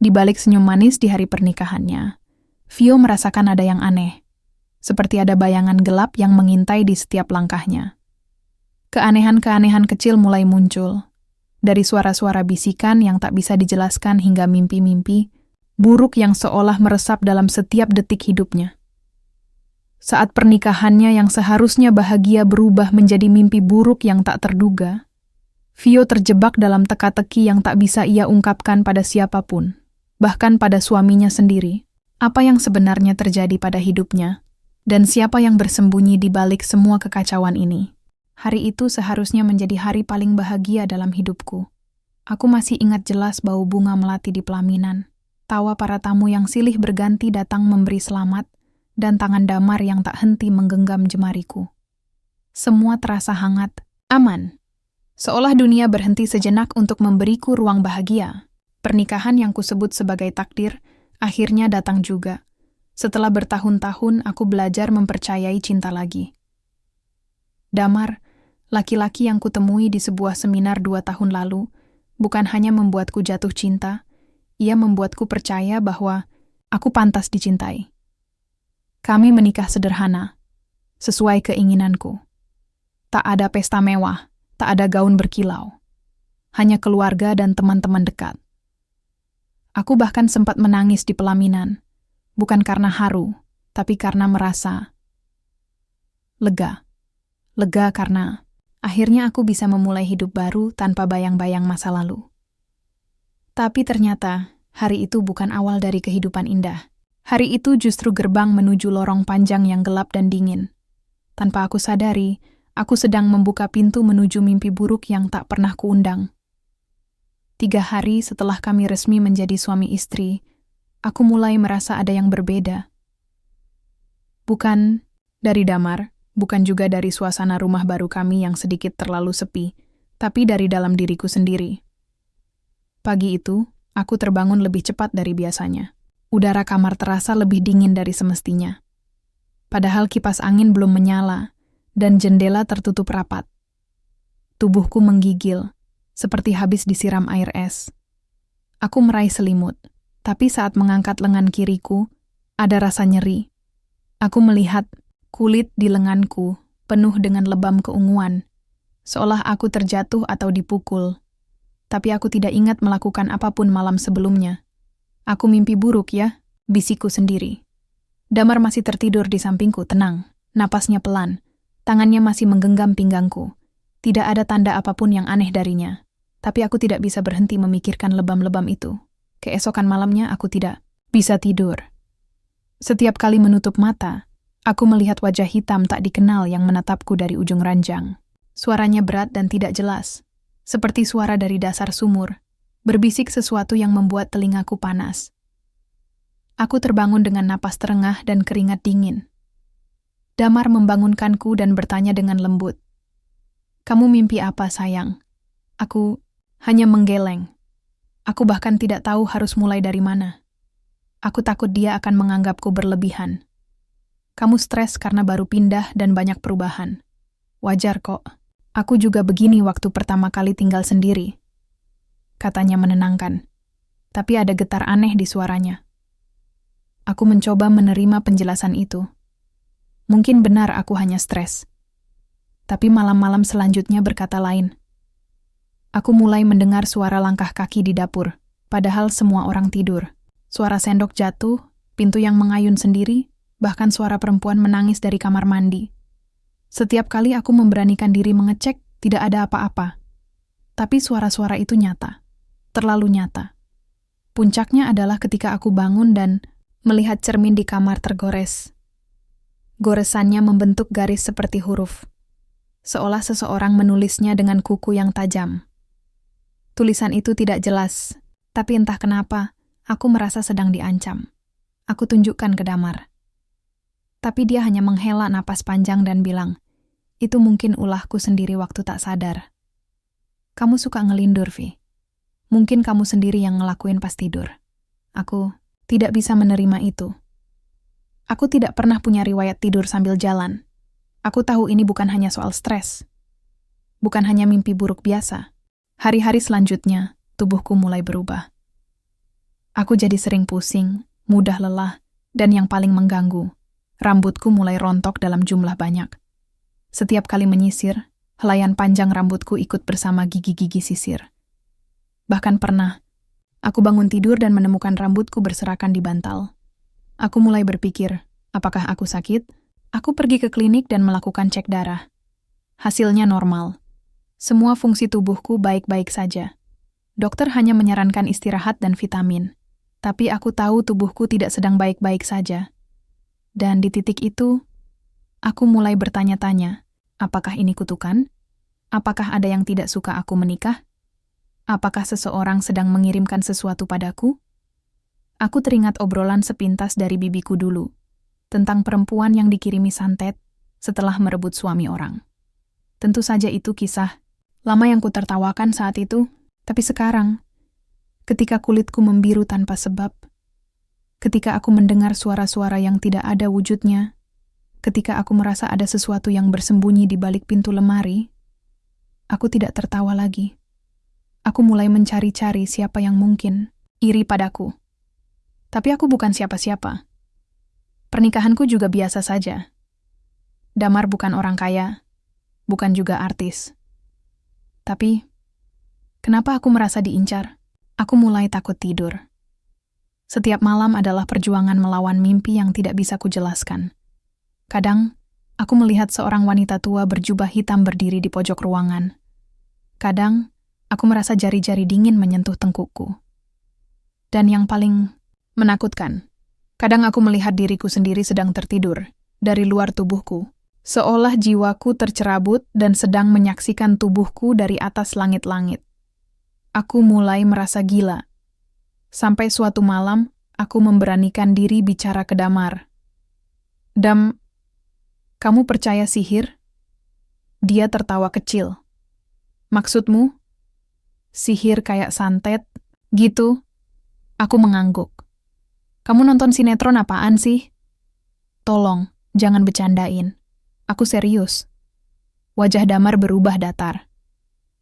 Di balik senyum manis di hari pernikahannya, Vio merasakan ada yang aneh, seperti ada bayangan gelap yang mengintai di setiap langkahnya. Keanehan-keanehan kecil mulai muncul, dari suara-suara bisikan yang tak bisa dijelaskan hingga mimpi-mimpi buruk yang seolah meresap dalam setiap detik hidupnya. Saat pernikahannya yang seharusnya bahagia berubah menjadi mimpi buruk yang tak terduga, Vio terjebak dalam teka-teki yang tak bisa ia ungkapkan pada siapapun, bahkan pada suaminya sendiri. Apa yang sebenarnya terjadi pada hidupnya, dan siapa yang bersembunyi di balik semua kekacauan ini. Hari itu seharusnya menjadi hari paling bahagia dalam hidupku. Aku masih ingat jelas bau bunga melati di pelaminan, tawa para tamu yang silih berganti datang memberi selamat, dan tangan Damar yang tak henti menggenggam jemariku. Semua terasa hangat, aman. Seolah dunia berhenti sejenak untuk memberiku ruang bahagia. Pernikahan yang kusebut sebagai takdir, akhirnya datang juga. Setelah bertahun-tahun aku belajar mempercayai cinta lagi. Damar, laki-laki yang kutemui di sebuah seminar 2 tahun lalu, bukan hanya membuatku jatuh cinta, ia membuatku percaya bahwa aku pantas dicintai. Kami menikah sederhana, sesuai keinginanku. Tak ada pesta mewah, tak ada gaun berkilau. Hanya keluarga dan teman-teman dekat. Aku bahkan sempat menangis di pelaminan, bukan karena haru, tapi karena merasa lega. Lega karena akhirnya aku bisa memulai hidup baru tanpa bayang-bayang masa lalu. Tapi ternyata, hari itu bukan awal dari kehidupan indah. Hari itu justru gerbang menuju lorong panjang yang gelap dan dingin. Tanpa aku sadari, aku sedang membuka pintu menuju mimpi buruk yang tak pernah kuundang. 3 hari setelah kami resmi menjadi suami istri, aku mulai merasa ada yang berbeda. Bukan dari Damar, bukan juga dari suasana rumah baru kami yang sedikit terlalu sepi, tapi dari dalam diriku sendiri. Pagi itu, aku terbangun lebih cepat dari biasanya. Udara kamar terasa lebih dingin dari semestinya. Padahal kipas angin belum menyala, dan jendela tertutup rapat. Tubuhku menggigil, seperti habis disiram air es. Aku meraih selimut, tapi saat mengangkat lengan kiriku, ada rasa nyeri. Aku melihat kulit di lenganku penuh dengan lebam keunguan, seolah aku terjatuh atau dipukul. Tapi aku tidak ingat melakukan apapun malam sebelumnya. Aku mimpi buruk ya, bisikku sendiri. Damar masih tertidur di sampingku, tenang, napasnya pelan, tangannya masih menggenggam pinggangku. Tidak ada tanda apapun yang aneh darinya, tapi aku tidak bisa berhenti memikirkan lebam-lebam itu. Keesokan malamnya aku tidak bisa tidur. Setiap kali menutup mata, aku melihat wajah hitam tak dikenal yang menatapku dari ujung ranjang. Suaranya berat dan tidak jelas, seperti suara dari dasar sumur. Berbisik sesuatu yang membuat telingaku panas. Aku terbangun dengan napas terengah dan keringat dingin. Damar membangunkanku dan bertanya dengan lembut. "Kamu mimpi apa, sayang?" Aku hanya menggeleng. Aku bahkan tidak tahu harus mulai dari mana. Aku takut dia akan menganggapku berlebihan. "Kamu stres karena baru pindah dan banyak perubahan. Wajar kok. Aku juga begini waktu pertama kali tinggal sendiri," katanya menenangkan. Tapi ada getar aneh di suaranya. Aku mencoba menerima penjelasan itu. Mungkin benar aku hanya stres. Tapi malam-malam selanjutnya berkata lain. Aku mulai mendengar suara langkah kaki di dapur, padahal semua orang tidur. Suara sendok jatuh, pintu yang mengayun sendiri, bahkan suara perempuan menangis dari kamar mandi. Setiap kali aku memberanikan diri mengecek, tidak ada apa-apa. Tapi suara-suara itu nyata. Terlalu nyata. Puncaknya adalah ketika aku bangun dan melihat cermin di kamar tergores. Goresannya membentuk garis seperti huruf, seolah seseorang menulisnya dengan kuku yang tajam. Tulisan itu tidak jelas, tapi entah kenapa, aku merasa sedang diancam. Aku tunjukkan ke Damar. Tapi dia hanya menghela napas panjang dan bilang, "Itu mungkin ulahku sendiri waktu tak sadar." "Kamu suka ngelindur, Vi. Mungkin kamu sendiri yang ngelakuin pas tidur." Aku tidak bisa menerima itu. Aku tidak pernah punya riwayat tidur sambil jalan. Aku tahu ini bukan hanya soal stres. Bukan hanya mimpi buruk biasa. Hari-hari selanjutnya, tubuhku mulai berubah. Aku jadi sering pusing, mudah lelah, dan yang paling mengganggu, rambutku mulai rontok dalam jumlah banyak. Setiap kali menyisir, helaian panjang rambutku ikut bersama gigi-gigi sisir. Bahkan pernah, aku bangun tidur dan menemukan rambutku berserakan di bantal. Aku mulai berpikir, apakah aku sakit? Aku pergi ke klinik dan melakukan cek darah. Hasilnya normal. Semua fungsi tubuhku baik-baik saja. Dokter hanya menyarankan istirahat dan vitamin. Tapi aku tahu tubuhku tidak sedang baik-baik saja. Dan di titik itu, aku mulai bertanya-tanya, apakah ini kutukan? Apakah ada yang tidak suka aku menikah? Apakah seseorang sedang mengirimkan sesuatu padaku? Aku teringat obrolan sepintas dari bibiku dulu, tentang perempuan yang dikirimi santet setelah merebut suami orang. Tentu saja itu kisah lama yang kutertawakan saat itu, tapi sekarang, ketika kulitku membiru tanpa sebab, ketika aku mendengar suara-suara yang tidak ada wujudnya, ketika aku merasa ada sesuatu yang bersembunyi di balik pintu lemari, aku tidak tertawa lagi. Aku mulai mencari-cari siapa yang mungkin iri padaku. Tapi aku bukan siapa-siapa. Pernikahanku juga biasa saja. Damar bukan orang kaya, bukan juga artis. Tapi, kenapa aku merasa diincar? Aku mulai takut tidur. Setiap malam adalah perjuangan melawan mimpi yang tidak bisa kujelaskan. Kadang, aku melihat seorang wanita tua berjubah hitam berdiri di pojok ruangan. Kadang, aku merasa jari-jari dingin menyentuh tengkukku. Dan yang paling menakutkan, kadang aku melihat diriku sendiri sedang tertidur dari luar tubuhku. Seolah jiwaku tercerabut dan sedang menyaksikan tubuhku dari atas langit-langit. Aku mulai merasa gila. Sampai suatu malam, aku memberanikan diri bicara ke Damar. Dam, kamu percaya sihir? Dia tertawa kecil. Maksudmu? Sihir kayak santet? Gitu? Aku mengangguk. Kamu nonton sinetron apaan sih? Tolong, jangan bercandain. Aku serius. Wajah Damar berubah datar.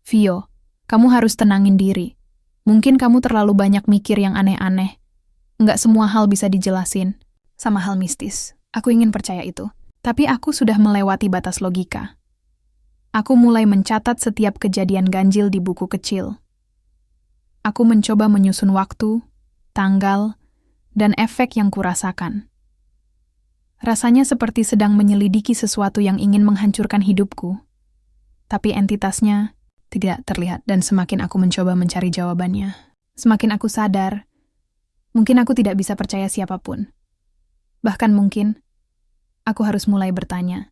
Vio, kamu harus tenangin diri. Mungkin kamu terlalu banyak mikir yang aneh-aneh. Nggak semua hal bisa dijelasin. Sama hal mistis. Aku ingin percaya itu. Tapi aku sudah melewati batas logika. Aku mulai mencatat setiap kejadian ganjil di buku kecil. Aku mencoba menyusun waktu, tanggal, dan efek yang kurasakan. Rasanya seperti sedang menyelidiki sesuatu yang ingin menghancurkan hidupku. Tapi entitasnya tidak terlihat dan semakin aku mencoba mencari jawabannya, semakin aku sadar, mungkin aku tidak bisa percaya siapapun. Bahkan mungkin, aku harus mulai bertanya,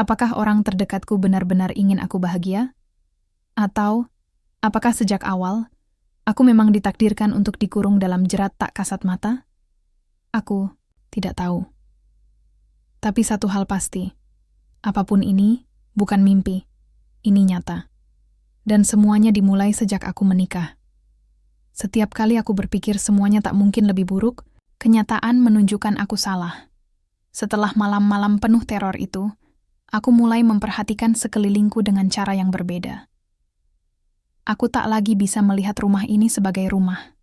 apakah orang terdekatku benar-benar ingin aku bahagia? Atau, apakah sejak awal, aku memang ditakdirkan untuk dikurung dalam jerat tak kasat mata? Aku tidak tahu. Tapi satu hal pasti, apapun ini bukan mimpi, ini nyata. Dan semuanya dimulai sejak aku menikah. Setiap kali aku berpikir semuanya tak mungkin lebih buruk, kenyataan menunjukkan aku salah. Setelah malam-malam penuh teror itu, aku mulai memperhatikan sekelilingku dengan cara yang berbeda. Aku tak lagi bisa melihat rumah ini sebagai rumah.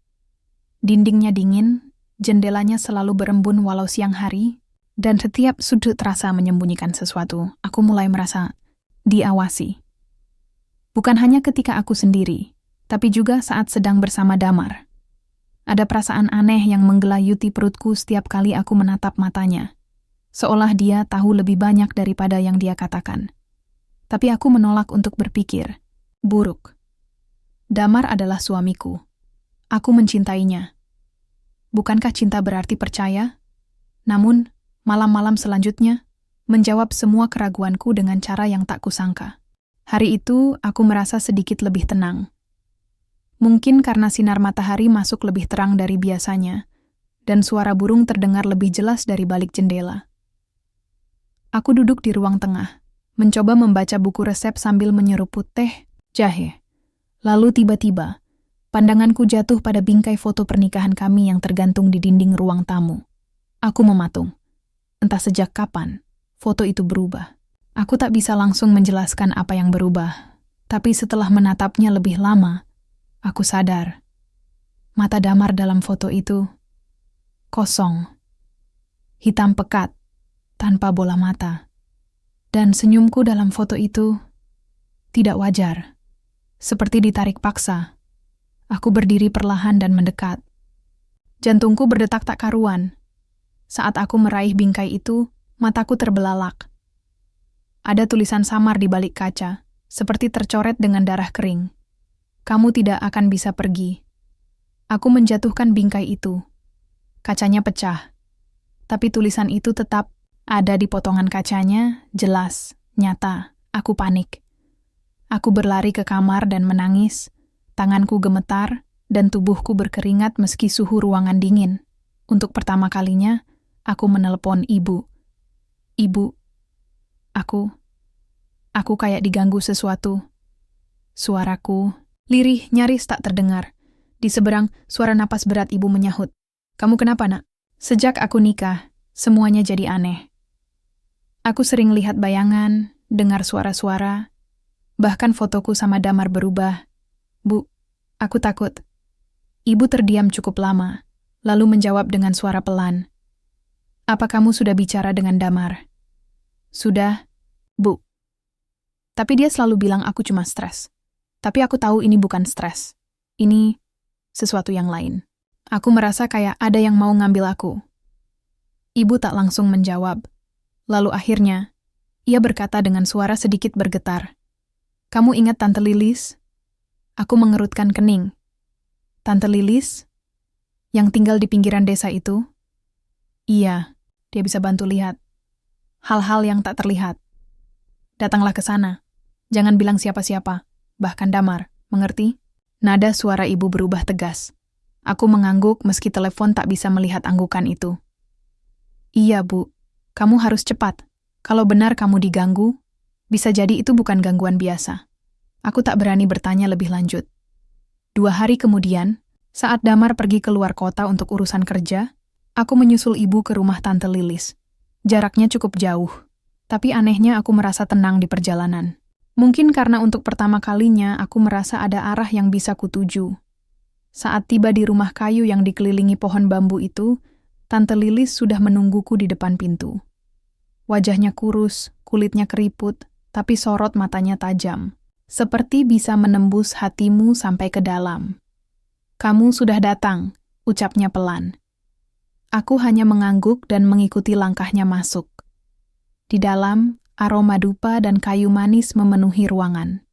Dindingnya dingin, jendelanya selalu berembun walau siang hari, dan setiap sudut terasa menyembunyikan sesuatu. Aku mulai merasa diawasi. Bukan hanya ketika aku sendiri, tapi juga saat sedang bersama Damar. Ada perasaan aneh yang menggelayuti perutku setiap kali aku menatap matanya. Seolah dia tahu lebih banyak daripada yang dia katakan. Tapi aku menolak untuk berpikir. Buruk. Damar adalah suamiku. Aku mencintainya. Bukankah cinta berarti percaya? Namun, malam-malam selanjutnya, menjawab semua keraguanku dengan cara yang tak kusangka. Hari itu, aku merasa sedikit lebih tenang. Mungkin karena sinar matahari masuk lebih terang dari biasanya, dan suara burung terdengar lebih jelas dari balik jendela. Aku duduk di ruang tengah, mencoba membaca buku resep sambil menyeruput teh, jahe. Lalu tiba-tiba, pandanganku jatuh pada bingkai foto pernikahan kami yang tergantung di dinding ruang tamu. Aku mematung. Entah sejak kapan, foto itu berubah. Aku tak bisa langsung menjelaskan apa yang berubah, tapi setelah menatapnya lebih lama, aku sadar. Mata Damar dalam foto itu kosong, hitam pekat, tanpa bola mata. Dan senyumku dalam foto itu tidak wajar, seperti ditarik paksa. Aku berdiri perlahan dan mendekat. Jantungku berdetak tak karuan. Saat aku meraih bingkai itu, mataku terbelalak. Ada tulisan samar di balik kaca, seperti tercoret dengan darah kering. Kamu tidak akan bisa pergi. Aku menjatuhkan bingkai itu. Kacanya pecah. Tapi tulisan itu tetap ada di potongan kacanya, jelas, nyata. Aku panik. Aku berlari ke kamar dan menangis. Tanganku gemetar dan tubuhku berkeringat meski suhu ruangan dingin. Untuk pertama kalinya, aku menelepon ibu. Ibu, aku kayak diganggu sesuatu. Suaraku lirih nyaris tak terdengar. Di seberang, suara napas berat ibu menyahut. Kamu kenapa, nak? Sejak aku nikah, semuanya jadi aneh. Aku sering lihat bayangan, dengar suara-suara, bahkan fotoku sama Damar berubah. Bu, aku takut. Ibu terdiam cukup lama, lalu menjawab dengan suara pelan. Apa kamu sudah bicara dengan Damar? Sudah, Bu. Tapi dia selalu bilang aku cuma stres. Tapi aku tahu ini bukan stres. Ini sesuatu yang lain. Aku merasa kayak ada yang mau ngambil aku. Ibu tak langsung menjawab. Lalu akhirnya, ia berkata dengan suara sedikit bergetar. Kamu ingat Tante Lilis? Aku mengerutkan kening. Tante Lilis? Yang tinggal di pinggiran desa itu? Iya, dia bisa bantu lihat. Hal-hal yang tak terlihat. Datanglah ke sana. Jangan bilang siapa-siapa, bahkan Damar, mengerti? Nada suara ibu berubah tegas. Aku mengangguk meski telepon tak bisa melihat anggukan itu. Iya, Bu. Kamu harus cepat. Kalau benar kamu diganggu, bisa jadi itu bukan gangguan biasa. Aku tak berani bertanya lebih lanjut. 2 hari kemudian, saat Damar pergi keluar kota untuk urusan kerja, aku menyusul ibu ke rumah Tante Lilis. Jaraknya cukup jauh, tapi anehnya aku merasa tenang di perjalanan. Mungkin karena untuk pertama kalinya aku merasa ada arah yang bisa kutuju. Saat tiba di rumah kayu yang dikelilingi pohon bambu itu, Tante Lilis sudah menungguku di depan pintu. Wajahnya kurus, kulitnya keriput, tapi sorot matanya tajam. Seperti bisa menembus hatimu sampai ke dalam. Kamu sudah datang, ucapnya pelan. Aku hanya mengangguk dan mengikuti langkahnya masuk. Di dalam, aroma dupa dan kayu manis memenuhi ruangan.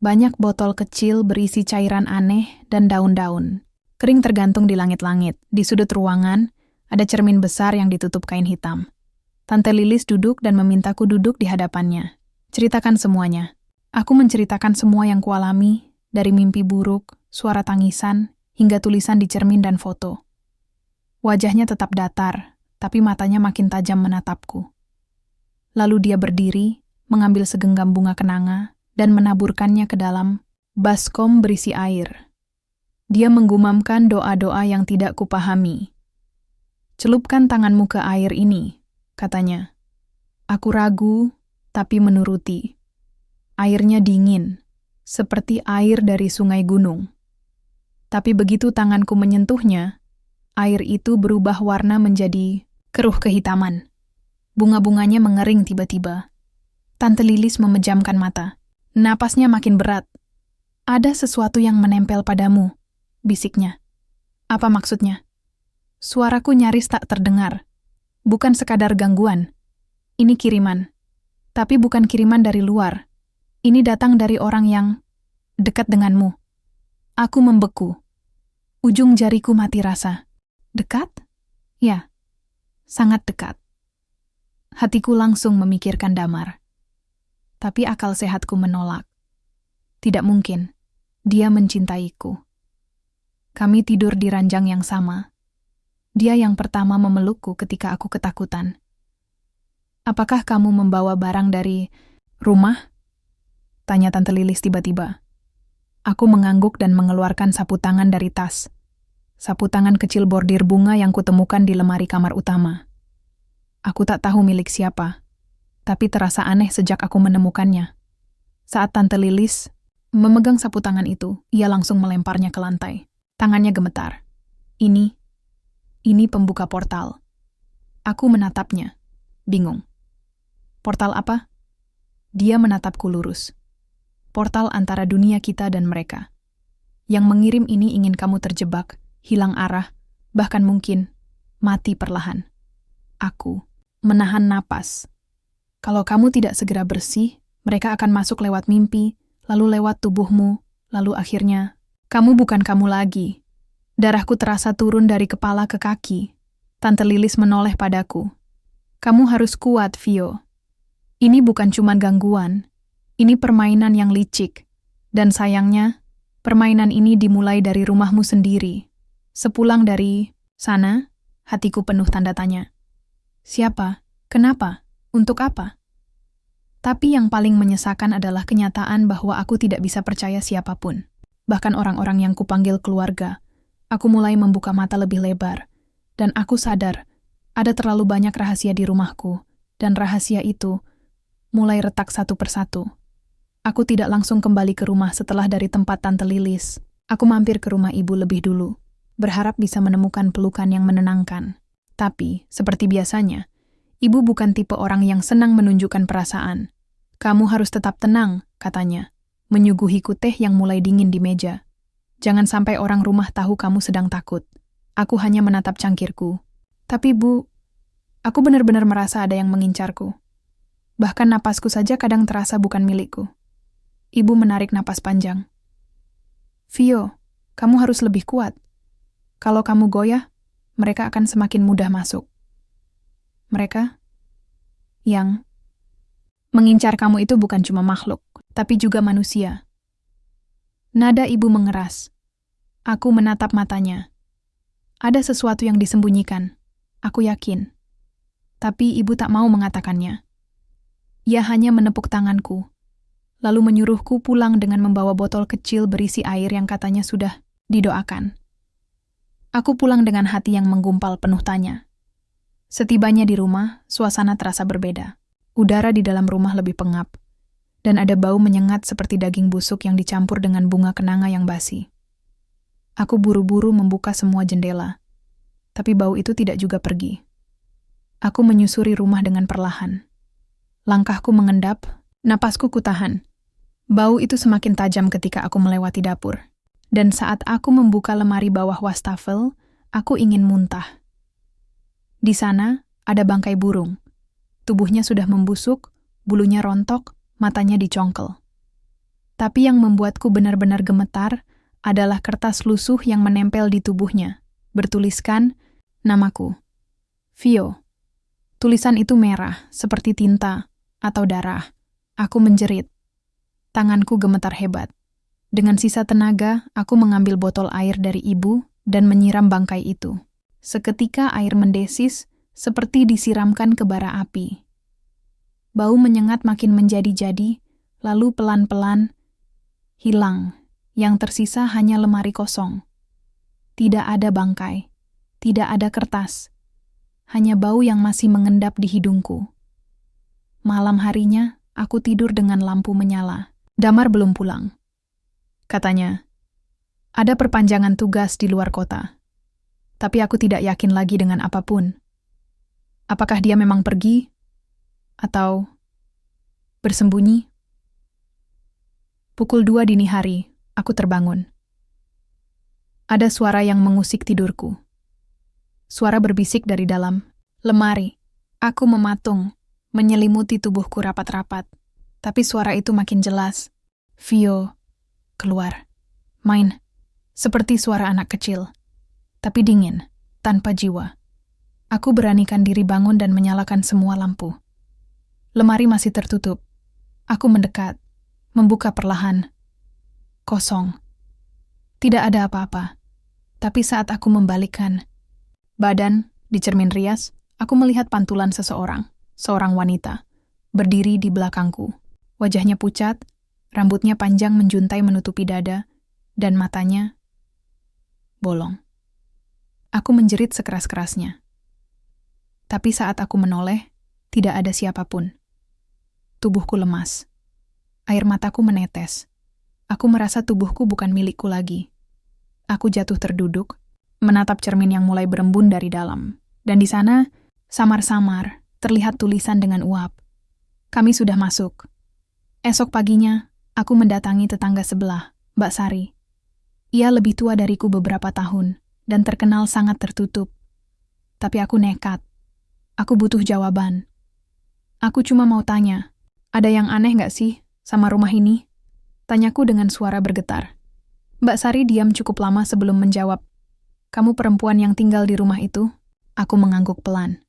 Banyak botol kecil berisi cairan aneh dan daun-daun. Kering tergantung di langit-langit. Di sudut ruangan, ada cermin besar yang ditutup kain hitam. Tante Lilis duduk dan memintaku duduk di hadapannya. Ceritakan semuanya. Aku menceritakan semua yang kualami, dari mimpi buruk, suara tangisan, hingga tulisan di cermin dan foto. Wajahnya tetap datar, tapi matanya makin tajam menatapku. Lalu dia berdiri, mengambil segenggam bunga kenanga, dan menaburkannya ke dalam baskom berisi air. Dia menggumamkan doa-doa yang tidak kupahami. Celupkan tanganmu ke air ini, katanya. Aku ragu, tapi menuruti. Airnya dingin, seperti air dari sungai gunung. Tapi begitu tanganku menyentuhnya, air itu berubah warna menjadi keruh kehitaman. Bunga-bunganya mengering tiba-tiba. Tante Lilis memejamkan mata. Napasnya makin berat. Ada sesuatu yang menempel padamu, bisiknya. Apa maksudnya? Suaraku nyaris tak terdengar. Bukan sekadar gangguan. Ini kiriman. Tapi bukan kiriman dari luar. Ini datang dari orang yang dekat denganmu. Aku membeku. Ujung jariku mati rasa. Dekat? Ya, sangat dekat. Hatiku langsung memikirkan Damar. Tapi akal sehatku menolak. Tidak mungkin. Dia mencintaiku. Kami tidur di ranjang yang sama. Dia yang pertama memelukku ketika aku ketakutan. Apakah kamu membawa barang dari rumah? Tanya Tante Lilis tiba-tiba. Aku mengangguk dan mengeluarkan sapu tangan dari tas. Sapu tangan kecil bordir bunga yang kutemukan di lemari kamar utama. Aku tak tahu milik siapa, tapi terasa aneh sejak aku menemukannya. Saat Tante Lilis memegang sapu tangan itu, ia langsung melemparnya ke lantai. Tangannya gemetar. Ini pembuka portal. Aku menatapnya, bingung. Portal apa? Dia menatapku lurus. Portal antara dunia kita dan mereka. Yang mengirim ini ingin kamu terjebak, hilang arah, bahkan mungkin mati perlahan. Aku menahan napas. Kalau kamu tidak segera bersih, mereka akan masuk lewat mimpi, lalu lewat tubuhmu, lalu akhirnya, kamu bukan kamu lagi. Darahku terasa turun dari kepala ke kaki. Tante Lilis menoleh padaku. Kamu harus kuat, Vio. Ini bukan cuma gangguan. Ini permainan yang licik. Dan sayangnya, permainan ini dimulai dari rumahmu sendiri. Sepulang dari sana, hatiku penuh tanda tanya. Siapa? Kenapa? Untuk apa? Tapi yang paling menyesakan adalah kenyataan bahwa aku tidak bisa percaya siapapun. Bahkan orang-orang yang kupanggil keluarga. Aku mulai membuka mata lebih lebar. Dan aku sadar, ada terlalu banyak rahasia di rumahku. Dan rahasia itu mulai retak satu persatu. Aku tidak langsung kembali ke rumah setelah dari tempat Tante Lilis. Aku mampir ke rumah ibu lebih dulu, berharap bisa menemukan pelukan yang menenangkan. Tapi, seperti biasanya, ibu bukan tipe orang yang senang menunjukkan perasaan. Kamu harus tetap tenang, katanya, menyuguhiku teh yang mulai dingin di meja. Jangan sampai orang rumah tahu kamu sedang takut. Aku hanya menatap cangkirku. Tapi Bu, aku benar-benar merasa ada yang mengincarku. Bahkan napasku saja kadang terasa bukan milikku. Ibu menarik napas panjang. Vio, kamu harus lebih kuat. Kalau kamu goyah, mereka akan semakin mudah masuk. Mereka yang mengincar kamu itu bukan cuma makhluk, tapi juga manusia. Nada ibu mengeras. Aku menatap matanya. Ada sesuatu yang disembunyikan. Aku yakin. Tapi ibu tak mau mengatakannya. Ia hanya menepuk tanganku, lalu menyuruhku pulang dengan membawa botol kecil berisi air yang katanya sudah didoakan. Aku pulang dengan hati yang menggumpal penuh tanya. Setibanya di rumah, suasana terasa berbeda. Udara di dalam rumah lebih pengap. Dan ada bau menyengat seperti daging busuk yang dicampur dengan bunga kenanga yang basi. Aku buru-buru membuka semua jendela, tapi bau itu tidak juga pergi. Aku menyusuri rumah dengan perlahan. Langkahku mengendap, napasku kutahan. Bau itu semakin tajam ketika aku melewati dapur. Dan saat aku membuka lemari bawah wastafel, aku ingin muntah. Di sana ada bangkai burung. Tubuhnya sudah membusuk, bulunya rontok, matanya dicongkel. Tapi yang membuatku benar-benar gemetar adalah kertas lusuh yang menempel di tubuhnya, bertuliskan namaku. Vio. Tulisan itu merah, seperti tinta atau darah. Aku menjerit. Tanganku gemetar hebat. Dengan sisa tenaga, aku mengambil botol air dari ibu dan menyiram bangkai itu. Seketika air mendesis, seperti disiramkan ke bara api. Bau menyengat makin menjadi-jadi, lalu pelan-pelan hilang. Yang tersisa hanya lemari kosong. Tidak ada bangkai, tidak ada kertas. Hanya bau yang masih mengendap di hidungku. Malam harinya, aku tidur dengan lampu menyala. Damar belum pulang. Katanya, ada perpanjangan tugas di luar kota. Tapi aku tidak yakin lagi dengan apapun. Apakah dia memang pergi? Atau bersembunyi? Pukul 2 dini hari, aku terbangun. Ada suara yang mengusik tidurku. Suara berbisik dari dalam lemari. Aku mematung, menyelimuti tubuhku rapat-rapat. Tapi suara itu makin jelas. Vio, keluar. Main. Seperti suara anak kecil. Tapi dingin, tanpa jiwa. Aku beranikan diri bangun dan menyalakan semua lampu. Lemari masih tertutup. Aku mendekat, membuka perlahan. Kosong. Tidak ada apa-apa. Tapi saat aku membalikkan badan di cermin rias, aku melihat pantulan seorang wanita, berdiri di belakangku. Wajahnya pucat, rambutnya panjang menjuntai menutupi dada, dan matanya bolong. Aku menjerit sekeras-kerasnya. Tapi saat aku menoleh, tidak ada siapapun. Tubuhku lemas. Air mataku menetes. Aku merasa tubuhku bukan milikku lagi. Aku jatuh terduduk, menatap cermin yang mulai berembun dari dalam. Dan di sana, samar-samar, terlihat tulisan dengan uap. Kami sudah masuk. Esok paginya, aku mendatangi tetangga sebelah, Mbak Sari. Ia lebih tua dariku beberapa tahun, dan terkenal sangat tertutup. Tapi aku nekat. Aku butuh jawaban. Aku cuma mau tanya, ada yang aneh nggak sih sama rumah ini? Tanyaku dengan suara bergetar. Mbak Sari diam cukup lama sebelum menjawab. Kamu perempuan yang tinggal di rumah itu? Aku mengangguk pelan.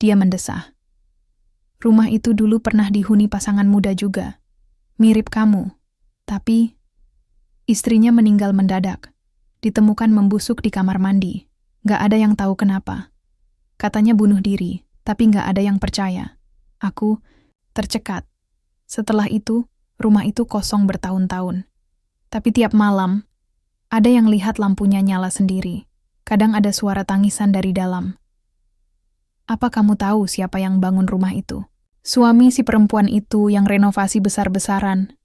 Dia mendesah. Rumah itu dulu pernah dihuni pasangan muda juga. Mirip kamu. Tapi istrinya meninggal mendadak. Ditemukan membusuk di kamar mandi. Gak ada yang tahu kenapa. Katanya bunuh diri, tapi gak ada yang percaya. Aku tercekat. Setelah itu, rumah itu kosong bertahun-tahun. Tapi tiap malam, ada yang lihat lampunya nyala sendiri. Kadang ada suara tangisan dari dalam. Apa kamu tahu siapa yang bangun rumah itu? Suami si perempuan itu yang renovasi besar-besaran.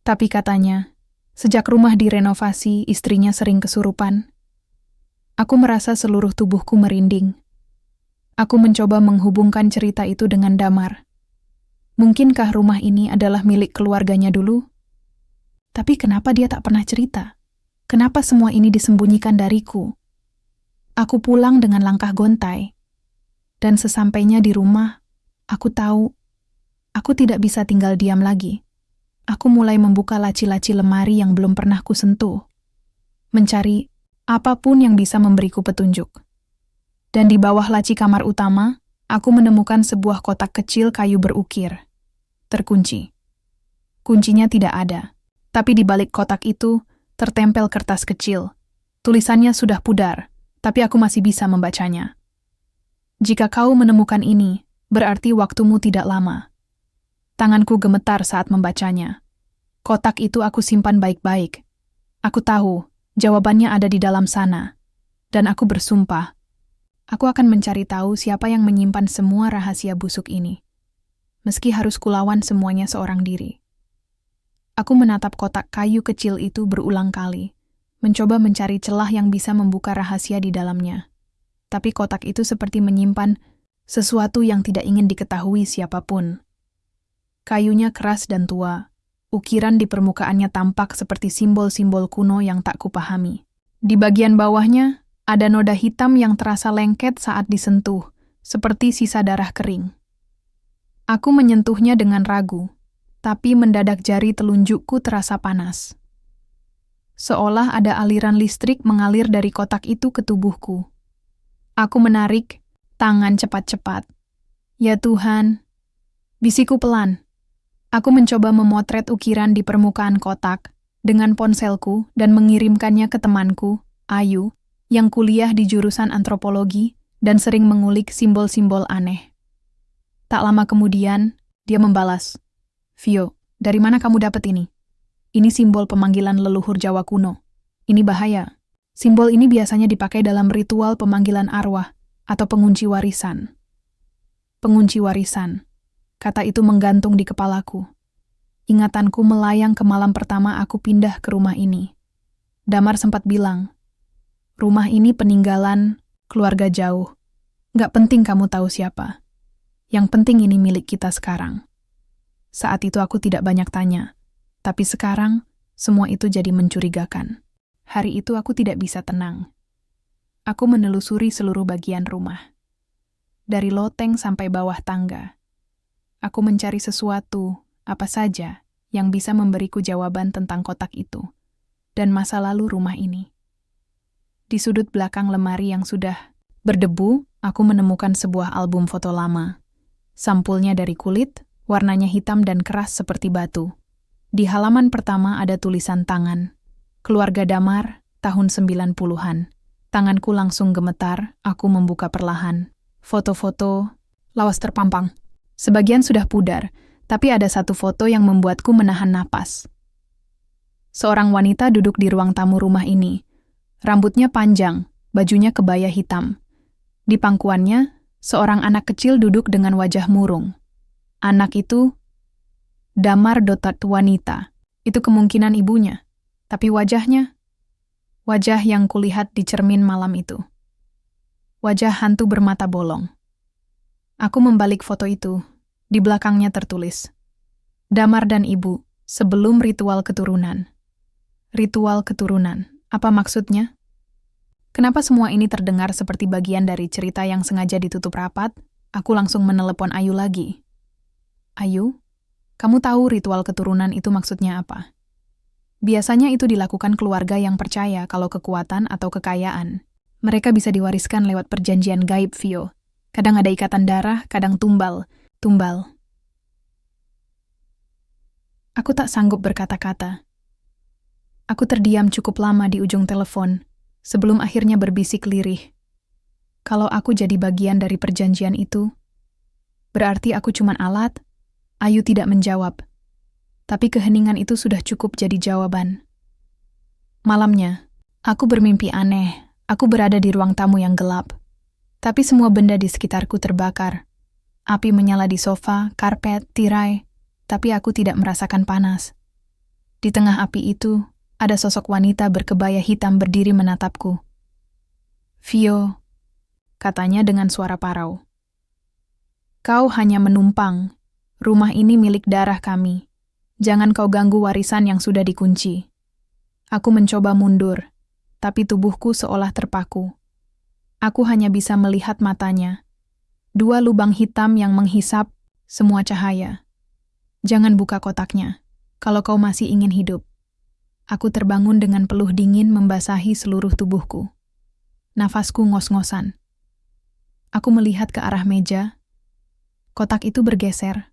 Tapi katanya, sejak rumah direnovasi, istrinya sering kesurupan. Aku merasa seluruh tubuhku merinding. Aku mencoba menghubungkan cerita itu dengan Damar. Mungkinkah rumah ini adalah milik keluarganya dulu? Tapi kenapa dia tak pernah cerita? Kenapa semua ini disembunyikan dariku? Aku pulang dengan langkah gontai. Dan sesampainya di rumah, aku tahu, aku tidak bisa tinggal diam lagi. Aku mulai membuka laci-laci lemari yang belum pernah kusentuh. Mencari apapun yang bisa memberiku petunjuk. Dan di bawah laci kamar utama, aku menemukan sebuah kotak kecil kayu berukir. Terkunci. Kuncinya tidak ada. Tapi di balik kotak itu, tertempel kertas kecil. Tulisannya sudah pudar, tapi aku masih bisa membacanya. Jika kau menemukan ini, berarti waktumu tidak lama. Tanganku gemetar saat membacanya. Kotak itu aku simpan baik-baik. Aku tahu, jawabannya ada di dalam sana. Dan aku bersumpah, aku akan mencari tahu siapa yang menyimpan semua rahasia busuk ini. Meski harus kulawan semuanya seorang diri. Aku menatap kotak kayu kecil itu berulang kali, mencoba mencari celah yang bisa membuka rahasia di dalamnya. Tapi kotak itu seperti menyimpan sesuatu yang tidak ingin diketahui siapapun. Kayunya keras dan tua. Ukiran di permukaannya tampak seperti simbol-simbol kuno yang tak kupahami. Di bagian bawahnya, ada noda hitam yang terasa lengket saat disentuh, seperti sisa darah kering. Aku menyentuhnya dengan ragu, tapi mendadak jari telunjukku terasa panas. Seolah ada aliran listrik mengalir dari kotak itu ke tubuhku. Aku menarik tangan cepat-cepat. Ya Tuhan, bisiku pelan. Aku mencoba memotret ukiran di permukaan kotak dengan ponselku dan mengirimkannya ke temanku, Ayu, yang kuliah di jurusan antropologi dan sering mengulik simbol-simbol aneh. Tak lama kemudian, dia membalas, Vio, dari mana kamu dapat ini? Ini simbol pemanggilan leluhur Jawa kuno. Ini bahaya. Simbol ini biasanya dipakai dalam ritual pemanggilan arwah atau pengunci warisan. Pengunci warisan. Kata itu menggantung di kepalaku. Ingatanku melayang ke malam pertama aku pindah ke rumah ini. Damar sempat bilang, rumah ini peninggalan keluarga jauh. Gak penting kamu tahu siapa. Yang penting ini milik kita sekarang. Saat itu aku tidak banyak tanya. Tapi sekarang, semua itu jadi mencurigakan. Hari itu aku tidak bisa tenang. Aku menelusuri seluruh bagian rumah. Dari loteng sampai bawah tangga. Aku mencari sesuatu, apa saja, yang bisa memberiku jawaban tentang kotak itu. Dan masa lalu rumah ini. Di sudut belakang lemari yang sudah berdebu, aku menemukan sebuah album foto lama. Sampulnya dari kulit, warnanya hitam dan keras seperti batu. Di halaman pertama ada tulisan tangan. Keluarga Damar, tahun 90-an. Tanganku langsung gemetar, aku membuka perlahan. Foto-foto, lawas terpampang. Sebagian sudah pudar, tapi ada satu foto yang membuatku menahan napas. Seorang wanita duduk di ruang tamu rumah ini. Rambutnya panjang, bajunya kebaya hitam. Di pangkuannya, seorang anak kecil duduk dengan wajah murung. Anak itu Damar Dotat wanita. Itu kemungkinan ibunya. Tapi wajahnya Wajah yang kulihat di cermin malam itu. Wajah hantu bermata bolong. Aku membalik foto itu. Di belakangnya tertulis, Damar dan Ibu, sebelum ritual keturunan. Ritual keturunan, apa maksudnya? Kenapa semua ini terdengar seperti bagian dari cerita yang sengaja ditutup rapat? Aku langsung menelepon Ayu lagi. Ayu, kamu tahu ritual keturunan itu maksudnya apa? Biasanya itu dilakukan keluarga yang percaya kalau kekuatan atau kekayaan mereka bisa diwariskan lewat perjanjian gaib, Vio. Kadang ada ikatan darah, kadang tumbal. Aku tak sanggup berkata-kata. Aku terdiam cukup lama di ujung telepon, sebelum akhirnya berbisik lirih. Kalau aku jadi bagian dari perjanjian itu, berarti aku cuman alat. Ayu tidak menjawab. Tapi keheningan itu sudah cukup jadi jawaban. Malamnya, aku bermimpi aneh. Aku berada di ruang tamu yang gelap. Tapi semua benda di sekitarku terbakar. Api menyala di sofa, karpet, tirai. Tapi aku tidak merasakan panas. Di tengah api itu, ada sosok wanita berkebaya hitam berdiri menatapku. Vio, katanya dengan suara parau. Kau hanya menumpang. Rumah ini milik darah kami. Jangan kau ganggu warisan yang sudah dikunci. Aku mencoba mundur, tapi tubuhku seolah terpaku. Aku hanya bisa melihat matanya. 2 lubang hitam yang menghisap semua cahaya. Jangan buka kotaknya, kalau kau masih ingin hidup. Aku terbangun dengan peluh dingin membasahi seluruh tubuhku. Nafasku ngos-ngosan. Aku melihat ke arah meja. Kotak itu bergeser.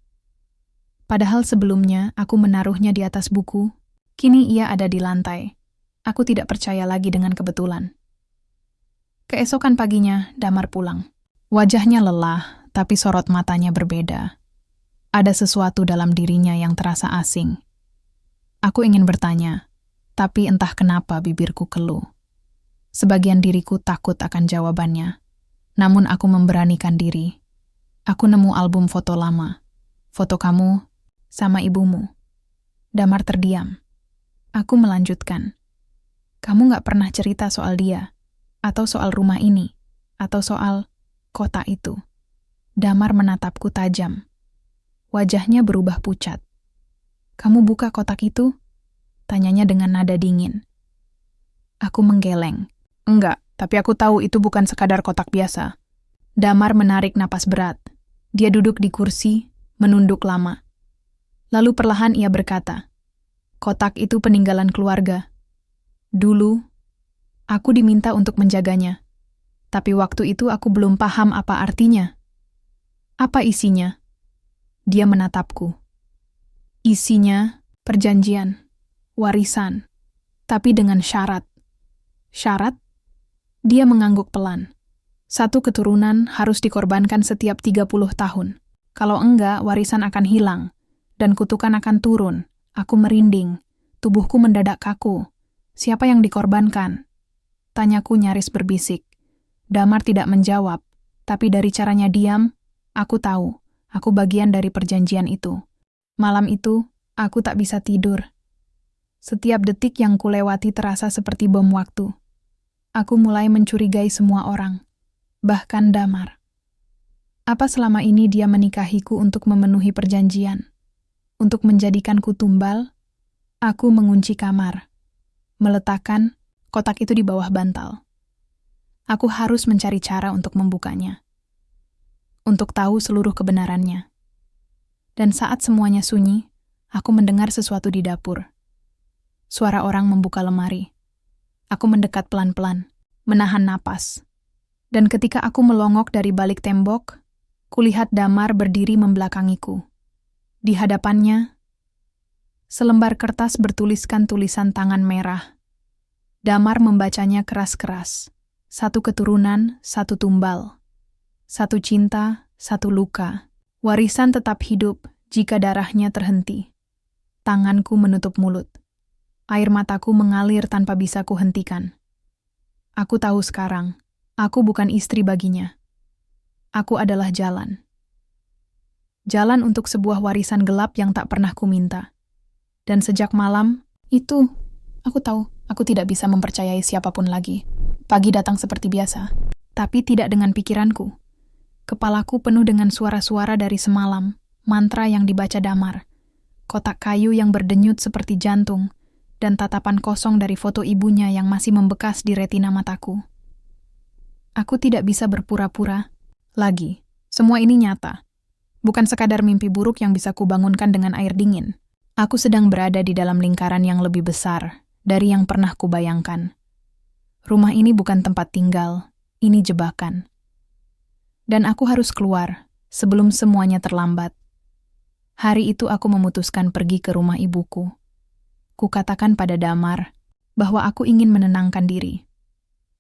Padahal sebelumnya aku menaruhnya di atas buku, kini ia ada di lantai. Aku tidak percaya lagi dengan kebetulan. Keesokan paginya, Damar pulang. Wajahnya lelah, tapi sorot matanya berbeda. Ada sesuatu dalam dirinya yang terasa asing. Aku ingin bertanya, tapi entah kenapa bibirku keluh. Sebagian diriku takut akan jawabannya. Namun aku memberanikan diri. Aku nemu album foto lama. Foto kamu sama ibumu. Damar terdiam. Aku melanjutkan. Kamu gak pernah cerita soal dia, atau soal rumah ini, atau soal kota itu. Damar menatapku tajam. Wajahnya berubah pucat. Kamu buka kotak itu? Tanyanya dengan nada dingin. Aku menggeleng. Enggak, tapi aku tahu itu bukan sekadar kotak biasa. Damar menarik napas berat. Dia duduk di kursi, menunduk lama. Lalu perlahan ia berkata, kotak itu peninggalan keluarga. Dulu, aku diminta untuk menjaganya. Tapi waktu itu aku belum paham apa artinya. Apa isinya? Dia menatapku. Isinya perjanjian, warisan, tapi dengan syarat. Syarat? Dia mengangguk pelan. 1 keturunan harus dikorbankan setiap 30 tahun. Kalau enggak, warisan akan hilang. Dan kutukan akan turun. Aku merinding. Tubuhku mendadak kaku. Siapa yang dikorbankan? Tanyaku nyaris berbisik. Damar tidak menjawab. Tapi dari caranya diam, aku tahu. Aku bagian dari perjanjian itu. Malam itu, aku tak bisa tidur. Setiap detik yang kulewati terasa seperti bom waktu. Aku mulai mencurigai semua orang. Bahkan Damar. Apa selama ini dia menikahiku untuk memenuhi perjanjian? Untuk menjadikanku tumbal? Aku mengunci kamar. Meletakkan kotak itu di bawah bantal. Aku harus mencari cara untuk membukanya. Untuk tahu seluruh kebenarannya. Dan saat semuanya sunyi, aku mendengar sesuatu di dapur. Suara orang membuka lemari. Aku mendekat pelan-pelan, menahan napas. Dan ketika aku melongok dari balik tembok, kulihat Damar berdiri membelakangiku. Di hadapannya, selembar kertas bertuliskan tulisan tangan merah. Damar membacanya keras-keras. 1 keturunan, 1 tumbal. 1 cinta, 1 luka. Warisan tetap hidup jika darahnya terhenti. Tanganku menutup mulut. Air mataku mengalir tanpa bisa kuhentikan. Aku tahu sekarang, aku bukan istri baginya. Aku adalah jalan. Jalan untuk sebuah warisan gelap yang tak pernah kuminta. Dan sejak malam, itu, aku tahu, Aku tidak bisa mempercayai siapapun lagi. Pagi datang seperti biasa, tapi tidak dengan pikiranku. Kepalaku penuh dengan suara-suara dari semalam, mantra yang dibaca Damar, kotak kayu yang berdenyut seperti jantung, dan tatapan kosong dari foto ibunya yang masih membekas di retina mataku. Aku tidak bisa berpura-pura lagi. Semua ini nyata. Bukan sekadar mimpi buruk yang bisa kubangunkan dengan air dingin. Aku sedang berada di dalam lingkaran yang lebih besar dari yang pernah kubayangkan. Rumah ini bukan tempat tinggal, ini jebakan. Dan aku harus keluar sebelum semuanya terlambat. Hari itu aku memutuskan pergi ke rumah ibuku. Kukatakan pada Damar bahwa aku ingin menenangkan diri.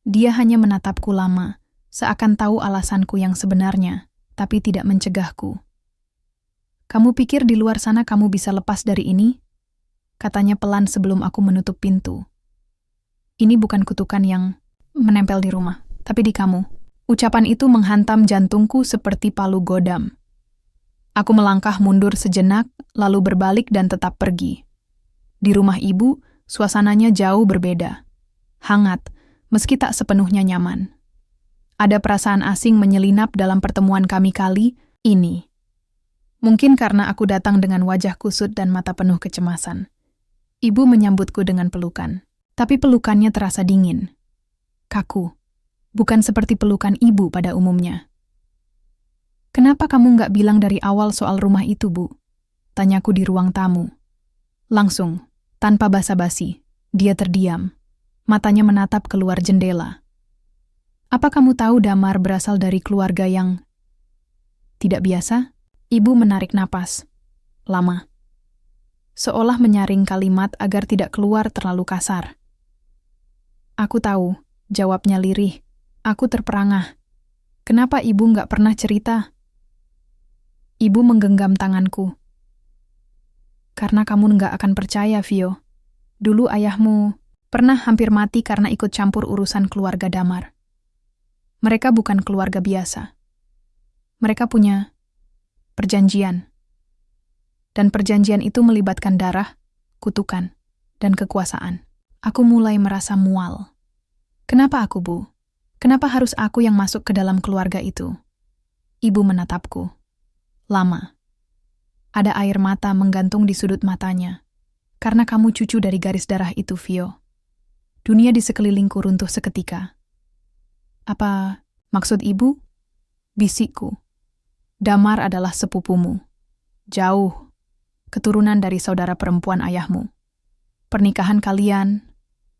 Dia hanya menatapku lama, seakan tahu alasanku yang sebenarnya, tapi tidak mencegahku. "Kamu pikir di luar sana kamu bisa lepas dari ini?" Katanya pelan sebelum aku menutup pintu. "Ini bukan kutukan yang menempel di rumah, tapi di kamu." Ucapan itu menghantam jantungku seperti palu godam. Aku melangkah mundur sejenak, lalu berbalik dan tetap pergi. Di rumah ibu, suasananya jauh berbeda. Hangat, meski tak sepenuhnya nyaman. Ada perasaan asing menyelinap dalam pertemuan kami kali ini. Mungkin karena aku datang dengan wajah kusut dan mata penuh kecemasan. Ibu menyambutku dengan pelukan, tapi pelukannya terasa dingin. Kaku, bukan seperti pelukan ibu pada umumnya. "Kenapa kamu nggak bilang dari awal soal rumah itu, Bu?" Tanyaku di ruang tamu. Langsung, tanpa basa-basi, dia terdiam. Matanya menatap keluar jendela. "Apa kamu tahu Damar berasal dari keluarga yang tidak biasa?" Ibu menarik napas. Lama. Seolah menyaring kalimat agar tidak keluar terlalu kasar. "Aku tahu," jawabnya lirih. Aku terperangah. "Kenapa ibu nggak pernah cerita?" Ibu menggenggam tanganku. "Karena kamu nggak akan percaya, Vio. Dulu ayahmu pernah hampir mati karena ikut campur urusan keluarga Damar. Mereka bukan keluarga biasa. Mereka punya perjanjian. Dan perjanjian itu melibatkan darah, kutukan, dan kekuasaan. Aku mulai merasa mual. Kenapa aku, Bu? Kenapa harus aku yang masuk ke dalam keluarga itu?" Ibu menatapku. Lama. Ada air mata menggantung di sudut matanya. "Karena kamu cucu dari garis darah itu, Vio. Dunia di sekelilingku runtuh seketika." "Apa maksud ibu?" Bisikku. "Damar adalah sepupumu. Jauh. Keturunan dari saudara perempuan ayahmu. Pernikahan kalian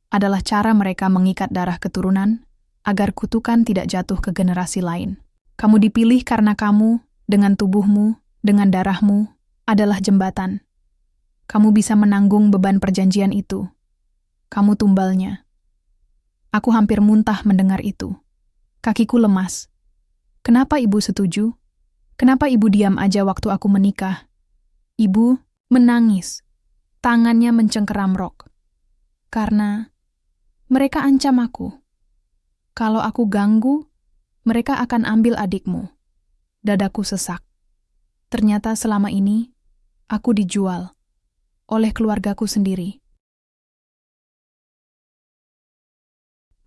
adalah cara mereka mengikat darah keturunan agar kutukan tidak jatuh ke generasi lain. Kamu dipilih karena kamu, dengan tubuhmu, dengan darahmu, adalah jembatan. Kamu bisa menanggung beban perjanjian itu. Kamu tumbalnya." Aku hampir muntah mendengar itu. Kakiku lemas. Kenapa ibu setuju? Kenapa ibu diam aja waktu aku menikah? Ibu menangis. Tangannya mencengkeram rok. "Karena mereka ancam aku. Kalau aku ganggu, mereka akan ambil adikmu." Dadaku sesak. Ternyata selama ini, aku dijual oleh keluargaku sendiri.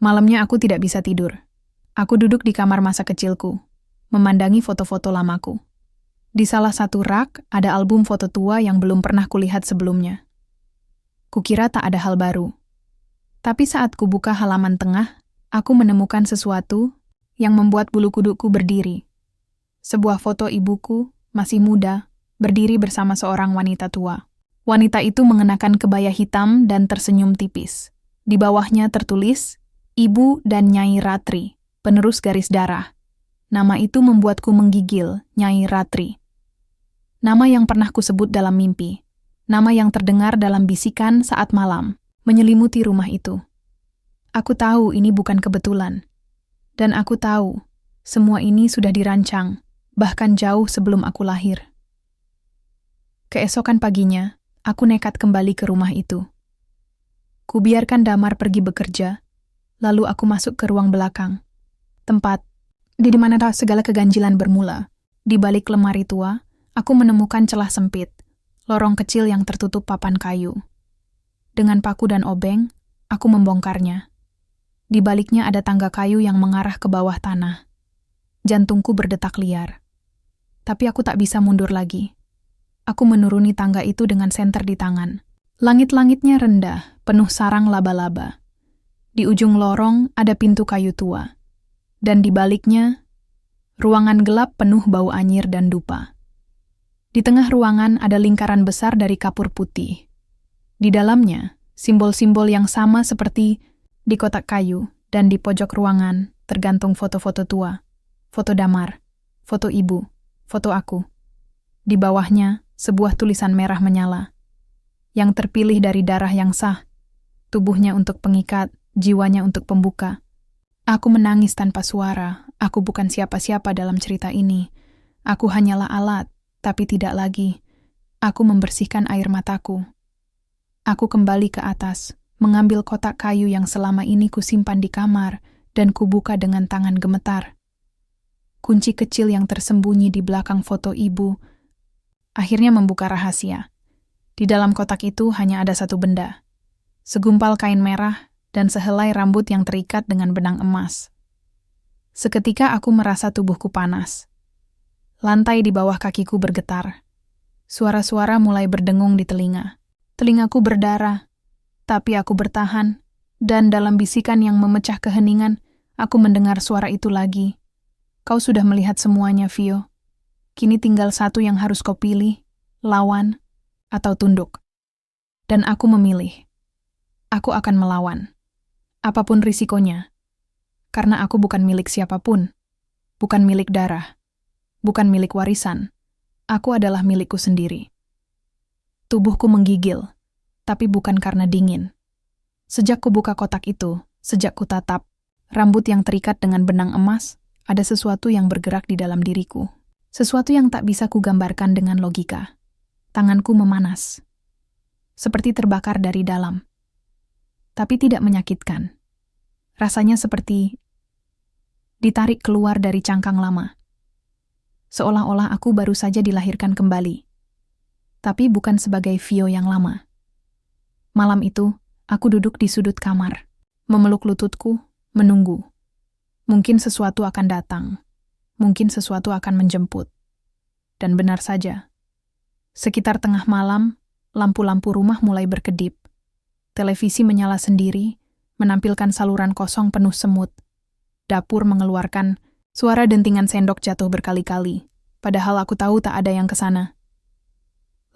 Malamnya aku tidak bisa tidur. Aku duduk di kamar masa kecilku, memandangi foto-foto lamaku. Di salah satu rak ada album foto tua yang belum pernah kulihat sebelumnya. Kukira tak ada hal baru. Tapi saat kubuka halaman tengah, aku menemukan sesuatu yang membuat bulu kuduku berdiri. Sebuah foto ibuku, masih muda, berdiri bersama seorang wanita tua. Wanita itu mengenakan kebaya hitam dan tersenyum tipis. Di bawahnya tertulis, "Ibu dan Nyai Ratri, penerus garis darah." Nama itu membuatku menggigil, Nyai Ratri. Nama yang pernah kusebut dalam mimpi. Nama yang terdengar dalam bisikan saat malam, menyelimuti rumah itu. Aku tahu ini bukan kebetulan. Dan aku tahu, semua ini sudah dirancang, bahkan jauh sebelum aku lahir. Keesokan paginya, aku nekat kembali ke rumah itu. Kubiarkan Damar pergi bekerja, lalu aku masuk ke ruang belakang. Tempat di mana segala keganjilan bermula. Di balik lemari tua, aku menemukan celah sempit, lorong kecil yang tertutup papan kayu. Dengan paku dan obeng, Aku membongkarnya. Di baliknya ada tangga kayu yang mengarah ke bawah tanah. Jantungku berdetak liar. Tapi aku tak bisa mundur lagi. Aku menuruni tangga itu dengan senter di tangan. Langit-langitnya rendah, penuh sarang laba-laba. Di ujung lorong ada pintu kayu tua. Dan di baliknya, ruangan gelap penuh bau anyir dan dupa. Di tengah ruangan ada lingkaran besar dari kapur putih. Di dalamnya, simbol-simbol yang sama seperti di kotak kayu dan di pojok ruangan tergantung foto-foto tua. Foto Damar, foto ibu, foto aku. Di bawahnya, sebuah tulisan merah menyala. Yang terpilih dari darah yang sah. Tubuhnya untuk pengikat, jiwanya untuk pembuka. Aku menangis tanpa suara. Aku bukan siapa-siapa dalam cerita ini. Aku hanyalah alat, tapi tidak lagi. Aku membersihkan air mataku. Aku kembali ke atas, mengambil kotak kayu yang selama ini kusimpan di kamar, dan kubuka dengan tangan gemetar. Kunci kecil yang tersembunyi di belakang foto ibu akhirnya membuka rahasia. Di dalam kotak itu hanya ada satu benda. Segumpal kain merah dan sehelai rambut yang terikat dengan benang emas. Seketika aku merasa tubuhku panas. Lantai di bawah kakiku bergetar. Suara-suara mulai berdengung di telinga. Telingaku berdarah, tapi aku bertahan, dan dalam bisikan yang memecah keheningan, aku mendengar suara itu lagi. Kau sudah melihat semuanya, Vio. Kini tinggal satu yang harus kau pilih, lawan atau tunduk. Dan aku memilih. Aku akan melawan. Apapun risikonya. Karena aku bukan milik siapapun. Bukan milik darah. Bukan milik warisan. Aku adalah milikku sendiri. Tubuhku menggigil, tapi bukan karena dingin. Sejak kubuka kotak itu, sejak kutatap, rambut yang terikat dengan benang emas, ada sesuatu yang bergerak di dalam diriku. Sesuatu yang tak bisa kugambarkan dengan logika. Tanganku memanas. Seperti terbakar dari dalam. Tapi tidak menyakitkan. Rasanya seperti ditarik keluar dari cangkang lama. Seolah-olah aku baru saja dilahirkan kembali. Tapi bukan sebagai Vio yang lama. Malam itu, aku duduk di sudut kamar, memeluk lututku, menunggu. Mungkin sesuatu akan datang. Mungkin sesuatu akan menjemput. Dan benar saja. Sekitar tengah malam, lampu-lampu rumah mulai berkedip. Televisi menyala sendiri, menampilkan saluran kosong penuh semut. Dapur mengeluarkan suara dentingan sendok jatuh berkali-kali, padahal aku tahu tak ada yang ke sana.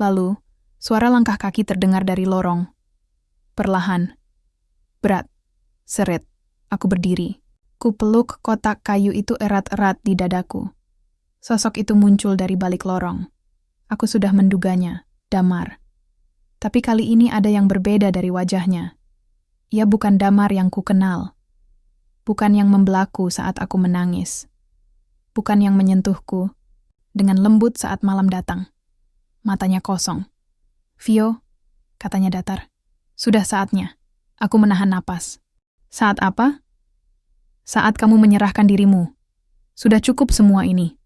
Lalu, suara langkah kaki terdengar dari lorong. Perlahan. Berat. Seret. Aku berdiri. Ku peluk kotak kayu itu erat-erat di dadaku. Sosok itu muncul dari balik lorong. Aku sudah menduganya, Damar. Tapi kali ini ada yang berbeda dari wajahnya. Ia bukan Damar yang ku kenal. Bukan yang membelaku saat aku menangis. Bukan yang menyentuhku dengan lembut saat malam datang. Matanya kosong. Vio, katanya datar. Sudah saatnya. Aku menahan napas. Saat apa? Saat kamu menyerahkan dirimu. Sudah cukup semua ini.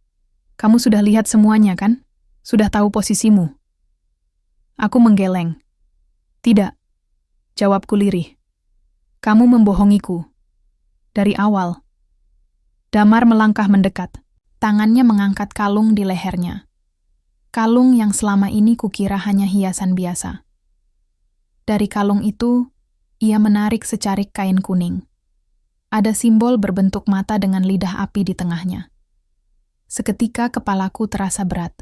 Kamu sudah lihat semuanya, kan? Sudah tahu posisimu. Aku menggeleng. Tidak. Jawabku lirih. Kamu membohongiku. Dari awal. Damar melangkah mendekat. Tangannya mengangkat kalung di lehernya. Kalung yang selama ini kukira hanya hiasan biasa. Dari kalung itu, ia menarik secarik kain kuning. Ada simbol berbentuk mata dengan lidah api di tengahnya. Seketika kepalaku terasa berat.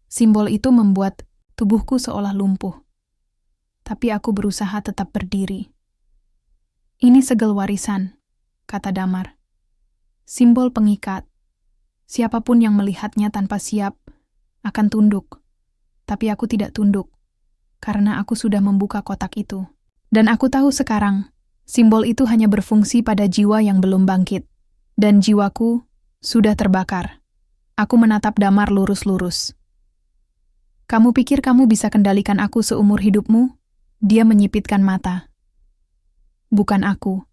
Simbol itu membuat tubuhku seolah lumpuh. Tapi aku berusaha tetap berdiri. Ini segel warisan, kata Damar. Simbol pengikat. Siapapun yang melihatnya tanpa siap akan tunduk. Tapi aku tidak tunduk, karena aku sudah membuka kotak itu. Dan aku tahu sekarang, simbol itu hanya berfungsi pada jiwa yang belum bangkit. Dan jiwaku sudah terbakar. Aku menatap Damar lurus-lurus. Kamu pikir kamu bisa kendalikan aku seumur hidupmu? Dia menyipitkan mata. Bukan aku.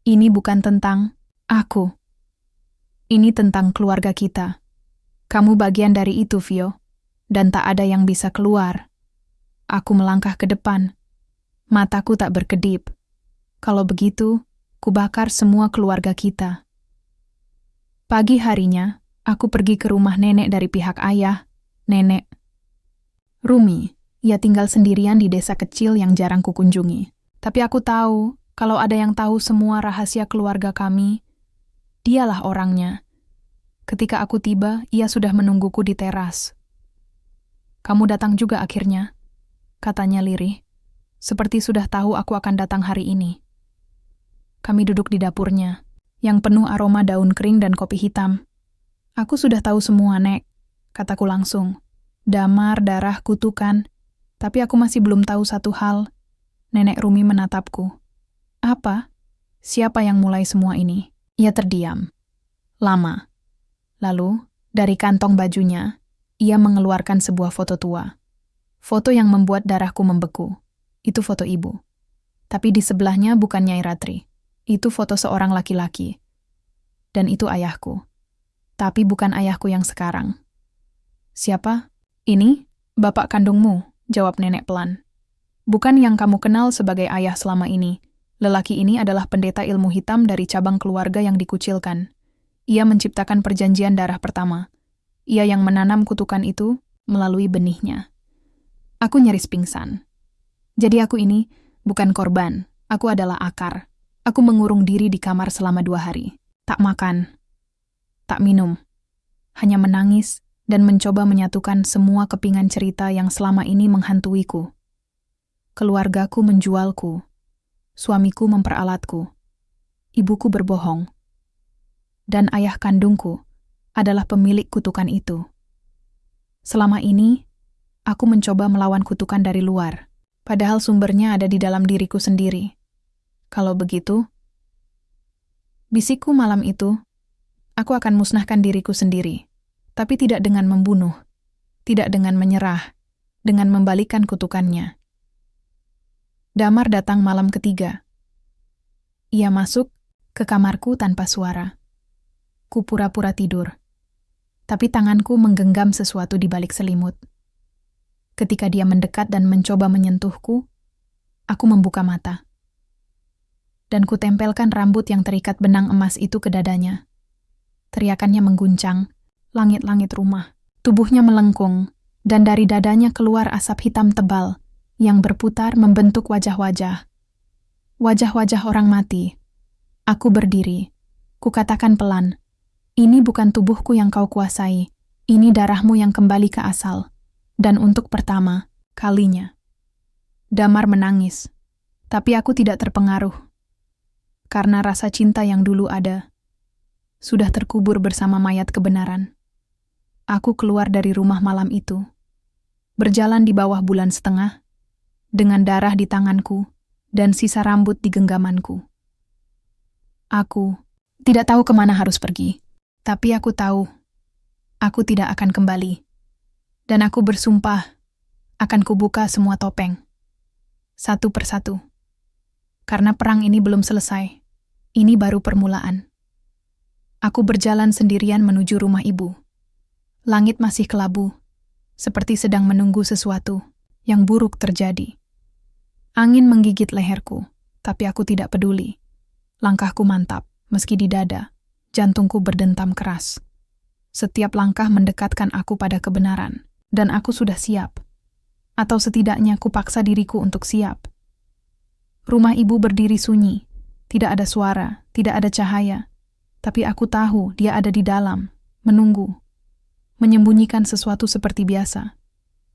Ini bukan tentang aku. Ini tentang keluarga kita. Kamu bagian dari itu, Vio. Dan tak ada yang bisa keluar. Aku melangkah ke depan. Mataku tak berkedip. Kalau begitu, kubakar semua keluarga kita. Pagi harinya, aku pergi ke rumah nenek dari pihak ayah, nenek Rumi. Ia tinggal sendirian di desa kecil yang jarang kukunjungi. Tapi aku tahu, kalau ada yang tahu semua rahasia keluarga kami, dialah orangnya. Ketika aku tiba, ia sudah menungguku di teras. "Kamu datang juga akhirnya," katanya lirih. Seperti sudah tahu aku akan datang hari ini. Kami duduk di dapurnya, yang penuh aroma daun kering dan kopi hitam. "Aku sudah tahu semua, Nek," kataku langsung. "Damar, darah, kutukan. Tapi aku masih belum tahu satu hal." Nenek Rumi menatapku. "Apa? Siapa yang mulai semua ini?" Ia terdiam. Lama. Lalu, dari kantong bajunya, ia mengeluarkan sebuah foto tua. Foto yang membuat darahku membeku. Itu foto ibu. Tapi di sebelahnya bukan Nyai Ratri. Itu foto seorang laki-laki. Dan itu ayahku. Tapi bukan ayahku yang sekarang. "Siapa?" "Ini, bapak kandungmu," jawab nenek pelan. "Bukan yang kamu kenal sebagai ayah selama ini. Lelaki ini adalah pendeta ilmu hitam dari cabang keluarga yang dikucilkan. Ia menciptakan perjanjian darah pertama. Ia yang menanam kutukan itu melalui benihnya." Aku nyaris pingsan. Jadi aku ini bukan korban. Aku adalah akar. Aku mengurung diri di kamar selama 2 hari. Tak makan. Tak minum. Hanya menangis dan mencoba menyatukan semua kepingan cerita yang selama ini menghantuiku. Keluargaku menjualku. Suamiku memperalatku. Ibuku berbohong. Dan ayah kandungku adalah pemilik kutukan itu. Selama ini, aku mencoba melawan kutukan dari luar, padahal sumbernya ada di dalam diriku sendiri. Kalau begitu, bisikku malam itu, aku akan musnahkan diriku sendiri, tapi tidak dengan membunuh, tidak dengan menyerah, dengan membalikkan kutukannya. Damar datang malam ketiga. Ia masuk ke kamarku tanpa suara. Ku pura-pura tidur, tapi tanganku menggenggam sesuatu di balik selimut. Ketika dia mendekat dan mencoba menyentuhku, aku membuka mata. Dan kutempelkan rambut yang terikat benang emas itu ke dadanya. Teriakannya mengguncang, langit-langit rumah. Tubuhnya melengkung, dan dari dadanya keluar asap hitam tebal yang berputar membentuk wajah-wajah. Wajah-wajah orang mati. Aku berdiri. Kukatakan pelan, "Ini bukan tubuhku yang kau kuasai. Ini darahmu yang kembali ke asal." Dan untuk pertama kalinya. Damar menangis. Tapi aku tidak terpengaruh. Karena rasa cinta yang dulu ada sudah terkubur bersama mayat kebenaran. Aku keluar dari rumah malam itu, berjalan di bawah bulan setengah, dengan darah di tanganku dan sisa rambut di genggamanku. Aku tidak tahu kemana harus pergi, tapi aku tahu aku tidak akan kembali. Dan aku bersumpah akan kubuka semua topeng, satu persatu. Karena perang ini belum selesai. Ini baru permulaan. Aku berjalan sendirian menuju rumah ibu. Langit masih kelabu, seperti sedang menunggu sesuatu yang buruk terjadi. Angin menggigit leherku, tapi aku tidak peduli. Langkahku mantap, meski di dada, jantungku berdentam keras. Setiap langkah mendekatkan aku pada kebenaran, dan aku sudah siap. Atau setidaknya kupaksa diriku untuk siap. Rumah ibu berdiri sunyi. Tidak ada suara, tidak ada cahaya. Tapi aku tahu dia ada di dalam, menunggu. Menyembunyikan sesuatu seperti biasa.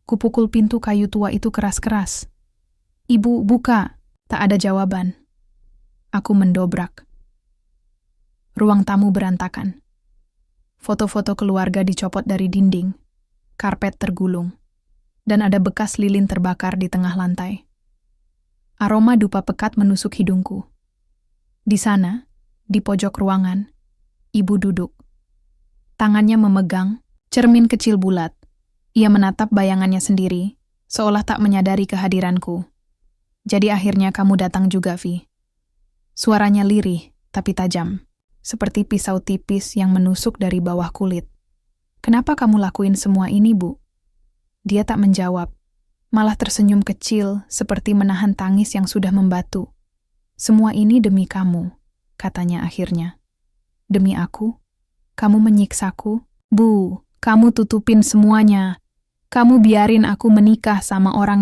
Kupukul pintu kayu tua itu keras-keras. "Ibu, buka!" Tak ada jawaban. Aku mendobrak. Ruang tamu berantakan. Foto-foto keluarga dicopot dari dinding. Karpet tergulung. Dan ada bekas lilin terbakar di tengah lantai. Aroma dupa pekat menusuk hidungku. Di sana, di pojok ruangan, ibu duduk. Tangannya memegang cermin kecil bulat. Ia menatap bayangannya sendiri, seolah tak menyadari kehadiranku. "Jadi akhirnya kamu datang juga, Vi." Suaranya lirih, tapi tajam, seperti pisau tipis yang menusuk dari bawah kulit. "Kenapa kamu lakuin semua ini, Bu?" Dia tak menjawab, malah tersenyum kecil seperti menahan tangis yang sudah membatu. Semua ini demi kamu, katanya akhirnya. Demi aku? Kamu menyiksaku? Bu, kamu tutupin semuanya. Kamu biarin aku menikah sama orang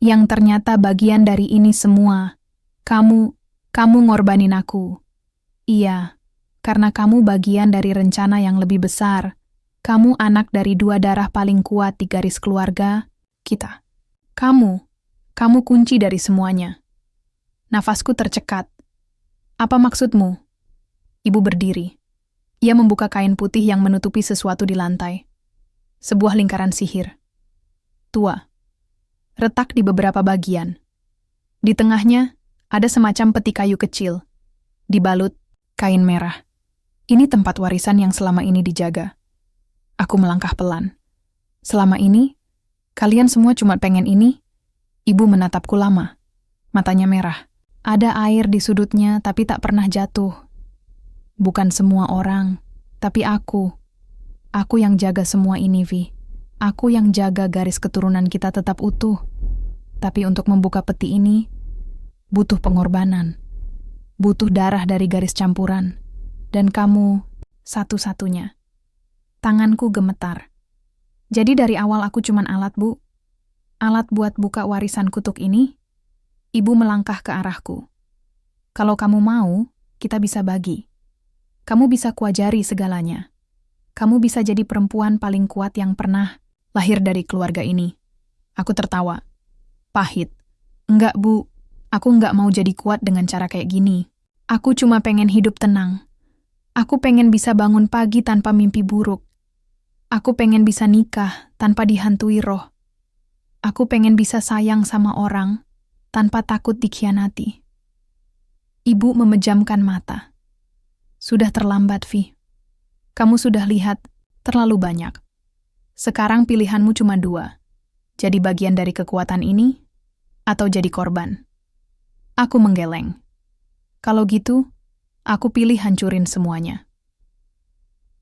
yang ternyata bagian dari ini semua. Kamu ngorbanin aku. Iya, karena kamu bagian dari rencana yang lebih besar. Kamu anak dari 2 darah paling kuat di garis keluarga kita. Kamu kunci dari semuanya. Nafasku tercekat. Apa maksudmu? Ibu berdiri. Ia membuka kain putih yang menutupi sesuatu di lantai. Sebuah lingkaran sihir. Tua. Retak di beberapa bagian. Di tengahnya, ada semacam peti kayu kecil. Dibalut kain merah. Ini tempat warisan yang selama ini dijaga. Aku melangkah pelan. Selama ini, kalian semua cuma pengen ini? Ibu menatapku lama. Matanya merah. Ada air di sudutnya tapi tak pernah jatuh. Bukan semua orang, tapi aku. Aku yang jaga semua ini, Vi. Aku yang jaga garis keturunan kita tetap utuh. Tapi untuk membuka peti ini, butuh pengorbanan. Butuh darah dari garis campuran. Dan kamu satu-satunya. Tanganku gemetar. Jadi dari awal aku cuman alat, Bu. Alat buat buka warisan kutuk ini? Ibu melangkah ke arahku. Kalau kamu mau, kita bisa bagi. Kamu bisa kuajari segalanya. Kamu bisa jadi perempuan paling kuat yang pernah lahir dari keluarga ini. Aku tertawa. Pahit. Enggak, Bu. Aku enggak mau jadi kuat dengan cara kayak gini. Aku cuma pengen hidup tenang. Aku pengen bisa bangun pagi tanpa mimpi buruk. Aku pengen bisa nikah tanpa dihantui roh. Aku pengen bisa sayang sama orang tanpa takut dikhianati. Ibu memejamkan mata. Sudah terlambat, Vi. Kamu sudah lihat terlalu banyak. Sekarang pilihanmu cuma 2. Jadi bagian dari kekuatan ini, atau jadi korban. Aku menggeleng. Kalau gitu, aku pilih hancurin semuanya.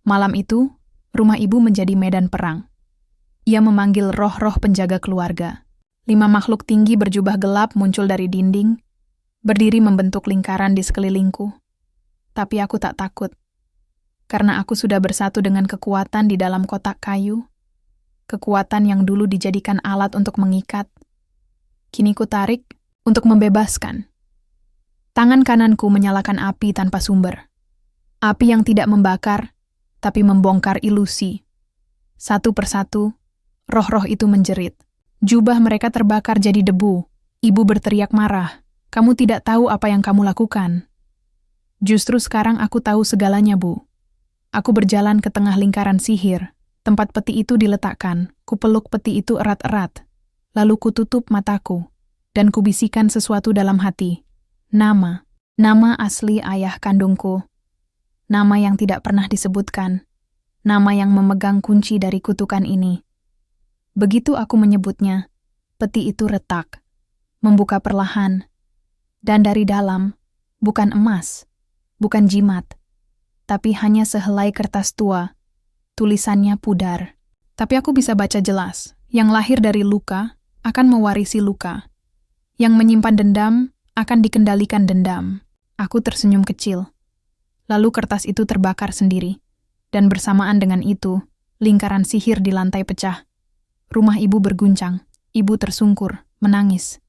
Malam itu, rumah ibu menjadi medan perang. Ia memanggil roh-roh penjaga keluarga. 5 makhluk tinggi berjubah gelap muncul dari dinding, berdiri membentuk lingkaran di sekelilingku. Tapi aku tak takut. Karena aku sudah bersatu dengan kekuatan di dalam kotak kayu. Kekuatan yang dulu dijadikan alat untuk mengikat. Kini ku tarik untuk membebaskan. Tangan kananku menyalakan api tanpa sumber. Api yang tidak membakar, tapi membongkar ilusi. Satu persatu, roh-roh itu menjerit. Jubah mereka terbakar jadi debu. Ibu berteriak marah. Kamu tidak tahu apa yang kamu lakukan. Justru sekarang aku tahu segalanya, Bu. Aku berjalan ke tengah lingkaran sihir. Tempat peti itu diletakkan. Kupeluk peti itu erat-erat. Lalu kututup mataku. Dan kubisikan sesuatu dalam hati. Nama asli ayah kandungku. Nama yang tidak pernah disebutkan. Nama yang memegang kunci dari kutukan ini. Begitu aku menyebutnya, peti itu retak. Membuka perlahan. Dan dari dalam, bukan emas, bukan jimat, tapi hanya sehelai kertas tua. Tulisannya pudar. Tapi aku bisa baca jelas. Yang lahir dari luka akan mewarisi luka. Yang menyimpan dendam akan dikendalikan dendam. Aku tersenyum kecil. Lalu kertas itu terbakar sendiri. Dan bersamaan dengan itu, lingkaran sihir di lantai pecah. Rumah ibu berguncang. Ibu tersungkur, menangis.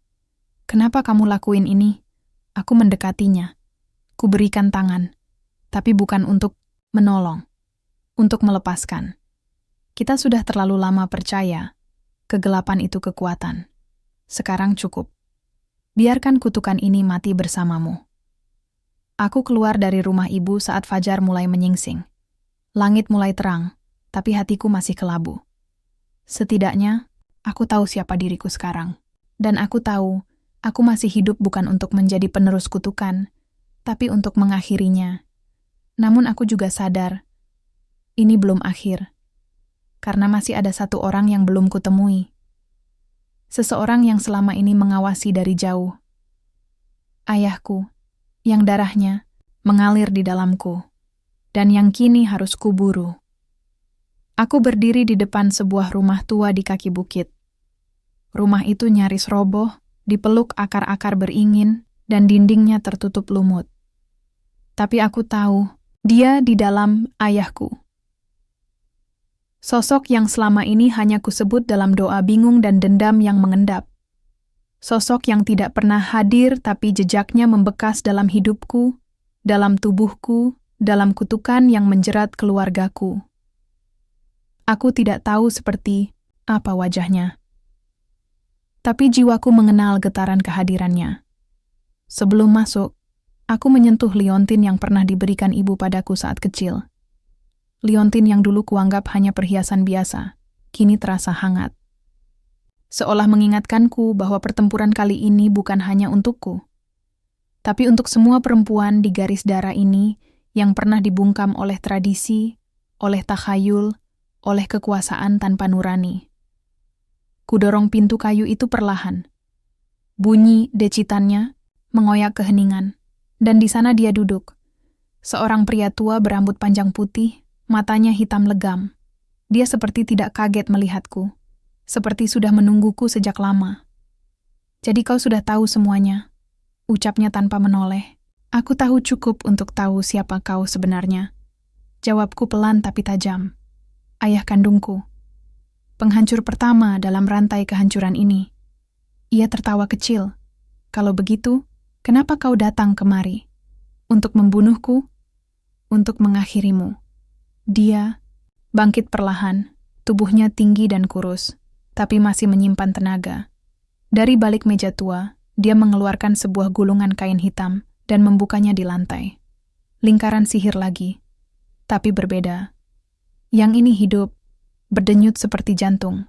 Kenapa kamu lakuin ini? Aku mendekatinya. Ku berikan tangan. Tapi bukan untuk menolong. Untuk melepaskan. Kita sudah terlalu lama percaya. Kegelapan itu kekuatan. Sekarang cukup. Biarkan kutukan ini mati bersamamu. Aku keluar dari rumah ibu saat fajar mulai menyingsing. Langit mulai terang, tapi hatiku masih kelabu. Setidaknya, aku tahu siapa diriku sekarang. Dan aku tahu, aku masih hidup bukan untuk menjadi penerus kutukan, tapi untuk mengakhirinya. Namun aku juga sadar, ini belum akhir. Karena masih ada satu orang yang belum kutemui. Seseorang yang selama ini mengawasi dari jauh. Ayahku, yang darahnya mengalir di dalamku, dan yang kini harus kuburu. Aku berdiri di depan sebuah rumah tua di kaki bukit. Rumah itu nyaris roboh, dipeluk akar-akar beringin, dan dindingnya tertutup lumut. Tapi aku tahu, dia di dalam ayahku. Sosok yang selama ini hanya kusebut dalam doa bingung dan dendam yang mengendap. Sosok yang tidak pernah hadir tapi jejaknya membekas dalam hidupku, dalam tubuhku, dalam kutukan yang menjerat keluargaku. Aku tidak tahu seperti apa wajahnya. Tapi jiwaku mengenal getaran kehadirannya. Sebelum masuk, aku menyentuh liontin yang pernah diberikan ibu padaku saat kecil. Liontin yang dulu kuanggap hanya perhiasan biasa, kini terasa hangat. Seolah mengingatkanku bahwa pertempuran kali ini bukan hanya untukku, tapi untuk semua perempuan di garis darah ini yang pernah dibungkam oleh tradisi, oleh takhayul, oleh kekuasaan tanpa nurani. Kudorong pintu kayu itu perlahan. Bunyi decitannya mengoyak keheningan, dan di sana dia duduk. Seorang pria tua berambut panjang putih, matanya hitam legam. Dia seperti tidak kaget melihatku, seperti sudah menungguku sejak lama. "Jadi kau sudah tahu semuanya?" ucapnya tanpa menoleh. "Aku tahu cukup untuk tahu siapa kau sebenarnya." Jawabku pelan tapi tajam. "Ayah kandungku. Penghancur pertama dalam rantai kehancuran ini." Ia tertawa kecil. "Kalau begitu, kenapa kau datang kemari? Untuk membunuhku? Untuk mengakhirimu?" Dia bangkit perlahan, tubuhnya tinggi dan kurus, tapi masih menyimpan tenaga. Dari balik meja tua, dia mengeluarkan sebuah gulungan kain hitam dan membukanya di lantai. Lingkaran sihir lagi, tapi berbeda. Yang ini hidup, berdenyut seperti jantung.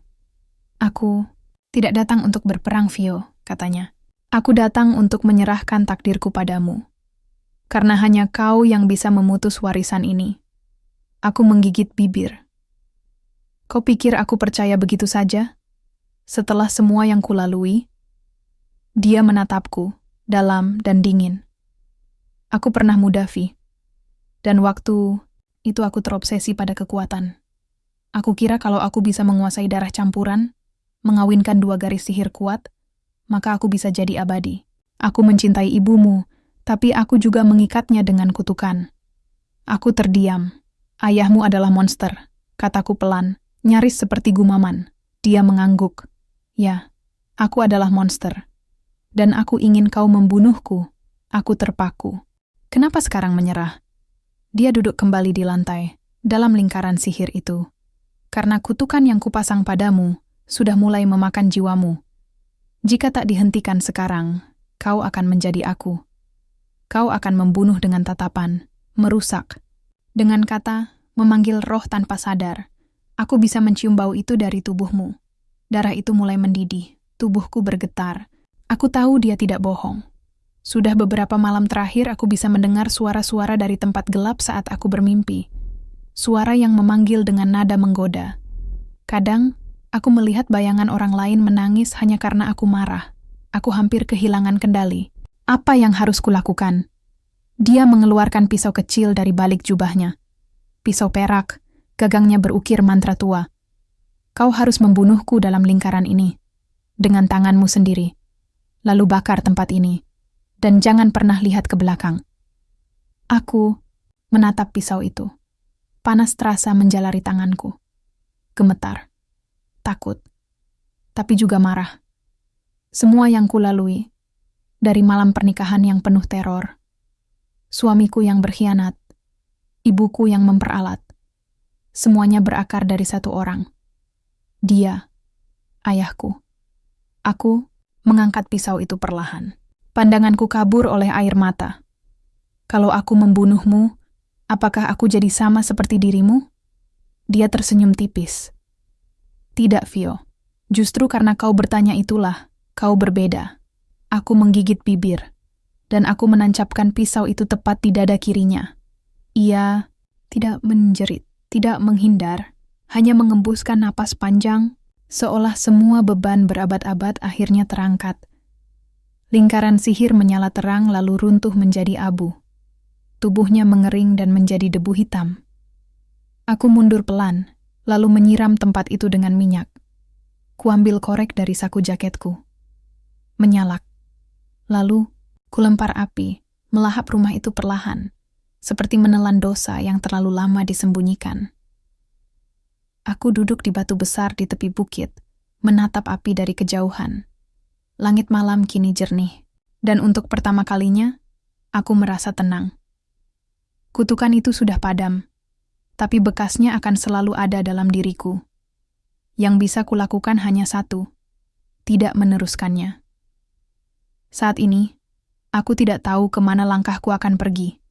"Aku tidak datang untuk berperang, Vio," katanya. "Aku datang untuk menyerahkan takdirku padamu. Karena hanya kau yang bisa memutus warisan ini." Aku menggigit bibir. "Kau pikir aku percaya begitu saja? Setelah semua yang kulalui?" Dia menatapku, dalam dan dingin. "Aku pernah muda, Vi. Dan waktu itu aku terobsesi pada kekuatan. Aku kira kalau aku bisa menguasai darah campuran, mengawinkan 2 garis sihir kuat, maka aku bisa jadi abadi. Aku mencintai ibumu, tapi aku juga mengikatnya dengan kutukan. Aku terdiam. Ayahmu adalah monster," kataku pelan, nyaris seperti gumaman. Dia mengangguk. "Ya, aku adalah monster. Dan aku ingin kau membunuhku. Aku terpaku. Kenapa sekarang menyerah?" Dia duduk kembali di lantai, dalam lingkaran sihir itu. "Karena kutukan yang kupasang padamu sudah mulai memakan jiwamu. Jika tak dihentikan sekarang, kau akan menjadi aku. Kau akan membunuh dengan tatapan, merusak. Dengan kata, memanggil roh tanpa sadar. Aku bisa mencium bau itu dari tubuhmu. Darah itu mulai mendidih, tubuhku bergetar. Aku tahu dia tidak bohong. Sudah beberapa malam terakhir aku bisa mendengar suara-suara dari tempat gelap saat aku bermimpi. Suara yang memanggil dengan nada menggoda. Kadang, aku melihat bayangan orang lain menangis hanya karena aku marah. Aku hampir kehilangan kendali. Apa yang harus kulakukan? Dia mengeluarkan pisau kecil dari balik jubahnya. Pisau perak, gagangnya berukir mantra tua. "Kau harus membunuhku dalam lingkaran ini. Dengan tanganmu sendiri. Lalu bakar tempat ini. Dan jangan pernah lihat ke belakang." Aku menatap pisau itu. Panas terasa menjalari tanganku. Gemetar. Takut. Tapi juga marah. Semua yang kulalui. Dari malam pernikahan yang penuh teror. Suamiku yang berkhianat. Ibuku yang memperalat. Semuanya berakar dari satu orang. Dia. Ayahku. Aku mengangkat pisau itu perlahan. Pandanganku kabur oleh air mata. "Kalau aku membunuhmu, apakah aku jadi sama seperti dirimu?" Dia tersenyum tipis. "Tidak, Vio. Justru karena kau bertanya itulah, kau berbeda." Aku menggigit bibir, dan aku menancapkan pisau itu tepat di dada kirinya. Ia tidak menjerit, tidak menghindar, hanya mengembuskan napas panjang, seolah semua beban berabad-abad akhirnya terangkat. Lingkaran sihir menyala terang lalu runtuh menjadi abu. Tubuhnya mengering dan menjadi debu hitam. Aku mundur pelan, lalu menyiram tempat itu dengan minyak. Kuambil korek dari saku jaketku. Menyalak. Lalu, Kulempar api, melahap rumah itu perlahan, seperti menelan dosa yang terlalu lama disembunyikan. Aku duduk di batu besar di tepi bukit, menatap api dari kejauhan. Langit malam kini jernih, dan untuk pertama kalinya, aku merasa tenang. Kutukan itu sudah padam, tapi bekasnya akan selalu ada dalam diriku. Yang bisa kulakukan hanya satu, tidak meneruskannya. Saat ini, aku tidak tahu kemana langkahku akan pergi.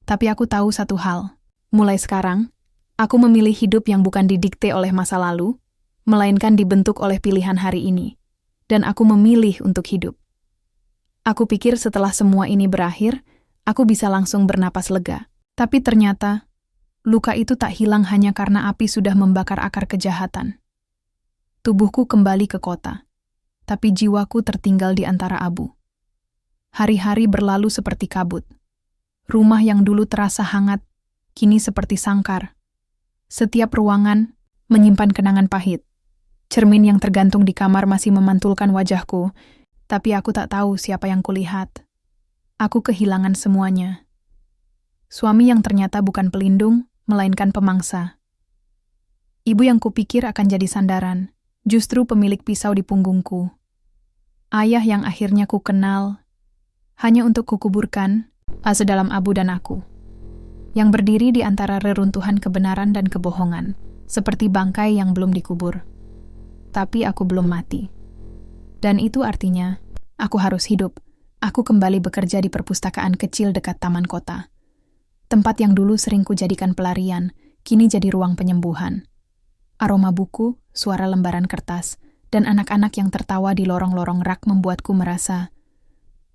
Tapi aku tahu satu hal, mulai sekarang, aku memilih hidup yang bukan didikte oleh masa lalu, melainkan dibentuk oleh pilihan hari ini. Dan aku memilih untuk hidup. Aku pikir setelah semua ini berakhir, aku bisa langsung bernapas lega. Tapi ternyata, luka itu tak hilang hanya karena api sudah membakar akar kejahatan. Tubuhku kembali ke kota, tapi jiwaku tertinggal di antara abu. Hari-hari berlalu seperti kabut. Rumah yang dulu terasa hangat, kini seperti sangkar. Setiap ruangan menyimpan kenangan pahit. Cermin yang tergantung di kamar masih memantulkan wajahku, tapi aku tak tahu siapa yang kulihat. Aku kehilangan semuanya. Suami yang ternyata bukan pelindung, melainkan pemangsa. Ibu yang kupikir akan jadi sandaran, justru pemilik pisau di punggungku. Ayah yang akhirnya ku kenal, hanya untuk kukuburkan sedalam abu dan aku. Yang berdiri di antara reruntuhan kebenaran dan kebohongan, seperti bangkai yang belum dikubur. Tapi aku belum mati. Dan itu artinya, aku harus hidup. Aku kembali bekerja di perpustakaan kecil dekat taman kota. Tempat yang dulu sering kujadikan pelarian, kini jadi ruang penyembuhan. Aroma buku, suara lembaran kertas, dan anak-anak yang tertawa di lorong-lorong rak membuatku merasa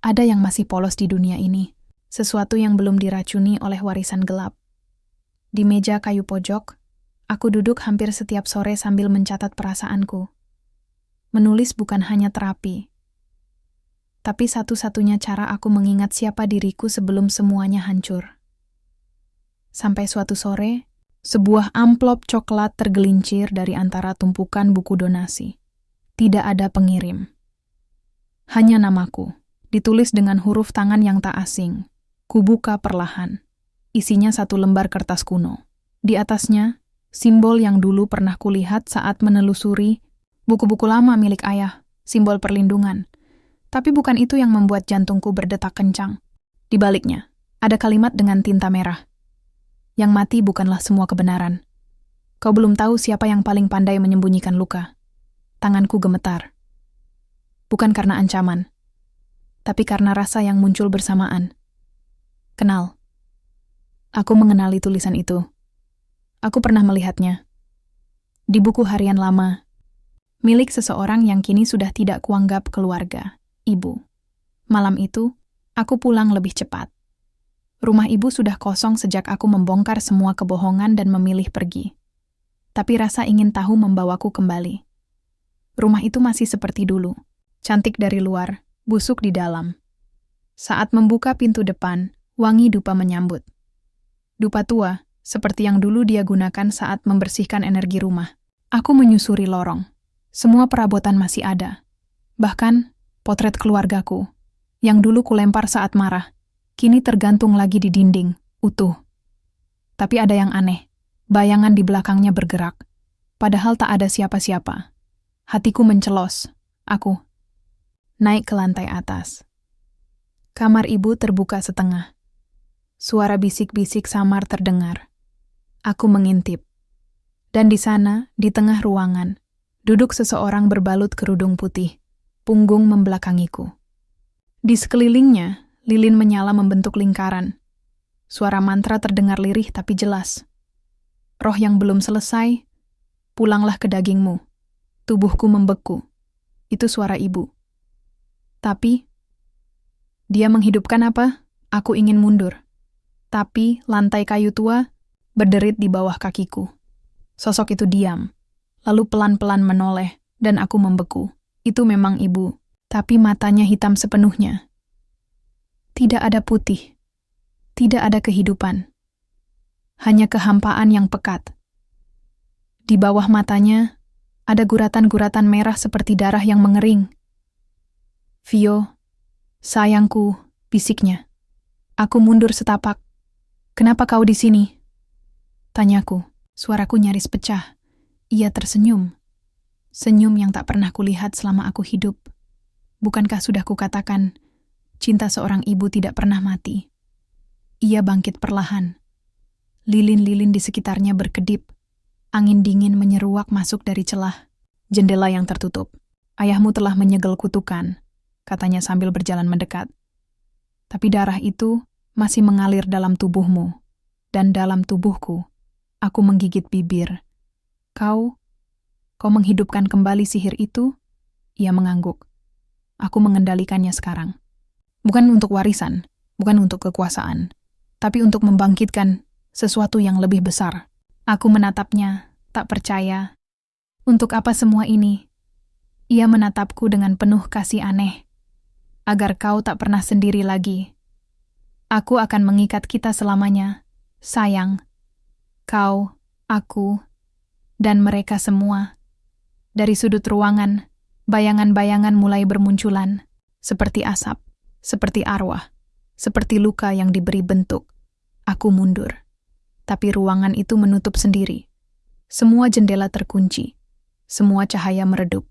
ada yang masih polos di dunia ini, sesuatu yang belum diracuni oleh warisan gelap. Di meja kayu pojok, aku duduk hampir setiap sore sambil mencatat perasaanku. Menulis bukan hanya terapi, tapi satu-satunya cara aku mengingat siapa diriku sebelum semuanya hancur. Sampai suatu sore, sebuah amplop coklat tergelincir dari antara tumpukan buku donasi. Tidak ada pengirim. Hanya namaku, ditulis dengan huruf tangan yang tak asing. Kubuka perlahan. Isinya satu lembar kertas kuno. Di atasnya, simbol yang dulu pernah kulihat saat menelusuri buku-buku lama milik ayah, simbol perlindungan. Tapi bukan itu yang membuat jantungku berdetak kencang. Di baliknya, ada kalimat dengan tinta merah. Yang mati bukanlah semua kebenaran. Kau belum tahu siapa yang paling pandai menyembunyikan luka. Tanganku gemetar. Bukan karena ancaman, tapi karena rasa yang muncul bersamaan. Kenal. Aku mengenali tulisan itu. Aku pernah melihatnya. Di buku harian lama, milik seseorang yang kini sudah tidak kuanggap keluarga, ibu. Malam itu, aku pulang lebih cepat. Rumah ibu sudah kosong sejak aku membongkar semua kebohongan dan memilih pergi. Tapi rasa ingin tahu membawaku kembali. Rumah itu masih seperti dulu, cantik dari luar, busuk di dalam. Saat membuka pintu depan, wangi dupa menyambut. Dupa tua, seperti yang dulu dia gunakan saat membersihkan energi rumah. Aku menyusuri lorong. Semua perabotan masih ada. Bahkan, potret keluargaku, yang dulu kulempar saat marah, kini tergantung lagi di dinding, utuh. Tapi ada yang aneh. Bayangan di belakangnya bergerak. Padahal tak ada siapa-siapa. Hatiku mencelos. Aku naik ke lantai atas. Kamar ibu terbuka setengah. Suara bisik-bisik samar terdengar. Aku mengintip. Dan di sana, di tengah ruangan, duduk seseorang berbalut kerudung putih. Punggung membelakangiku. Di sekelilingnya, lilin menyala membentuk lingkaran. Suara mantra terdengar lirih tapi jelas. Roh yang belum selesai, pulanglah ke dagingmu. Tubuhku membeku. Itu suara ibu. Tapi, dia menghidupkan apa? Aku ingin mundur. Tapi lantai kayu tua berderit di bawah kakiku. Sosok itu diam, lalu pelan-pelan menoleh, dan aku membeku. Itu memang ibu, tapi matanya hitam sepenuhnya. Tidak ada putih. Tidak ada kehidupan. Hanya kehampaan yang pekat. Di bawah matanya, ada guratan-guratan merah seperti darah yang mengering. Vio, Sayangku, bisiknya. Aku mundur setapak. Kenapa kau di sini? Tanyaku. Suaraku nyaris pecah. Ia tersenyum. Senyum yang tak pernah kulihat selama aku hidup. Bukankah sudah kukatakan, cinta seorang ibu tidak pernah mati. Ia bangkit perlahan. Lilin-lilin di sekitarnya berkedip. Angin dingin menyeruak masuk dari celah jendela yang tertutup. Ayahmu telah menyegel kutukan, katanya sambil berjalan mendekat. Tapi darah itu masih mengalir dalam tubuhmu, dan dalam tubuhku. Aku menggigit bibir. Kau menghidupkan kembali sihir itu? Ia mengangguk. Aku mengendalikannya sekarang. Bukan untuk warisan, bukan untuk kekuasaan, tapi untuk membangkitkan sesuatu yang lebih besar. Aku menatapnya, tak percaya. Untuk apa semua ini? Ia menatapku dengan penuh kasih aneh. Agar kau tak pernah sendiri lagi. Aku akan mengikat kita selamanya. Sayang. Kau, aku, dan mereka semua. Dari sudut ruangan, bayangan-bayangan mulai bermunculan. Seperti asap, seperti arwah, seperti luka yang diberi bentuk. Aku mundur. Tapi ruangan itu menutup sendiri. Semua jendela terkunci. Semua cahaya meredup.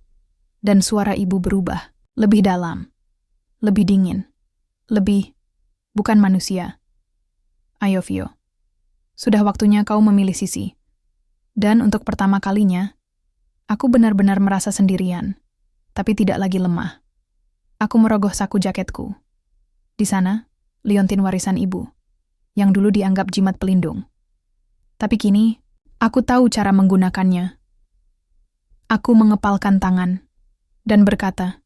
Dan suara ibu berubah. Lebih dalam. Lebih dingin. Lebih, bukan manusia. Ayo, Vio. Sudah waktunya kau memilih sisi. Dan untuk pertama kalinya, aku benar-benar merasa sendirian. Tapi tidak lagi lemah. Aku merogoh saku jaketku. Di sana, liontin warisan ibu. Yang dulu dianggap jimat pelindung. Tapi kini, aku tahu cara menggunakannya. Aku mengepalkan tangan dan berkata,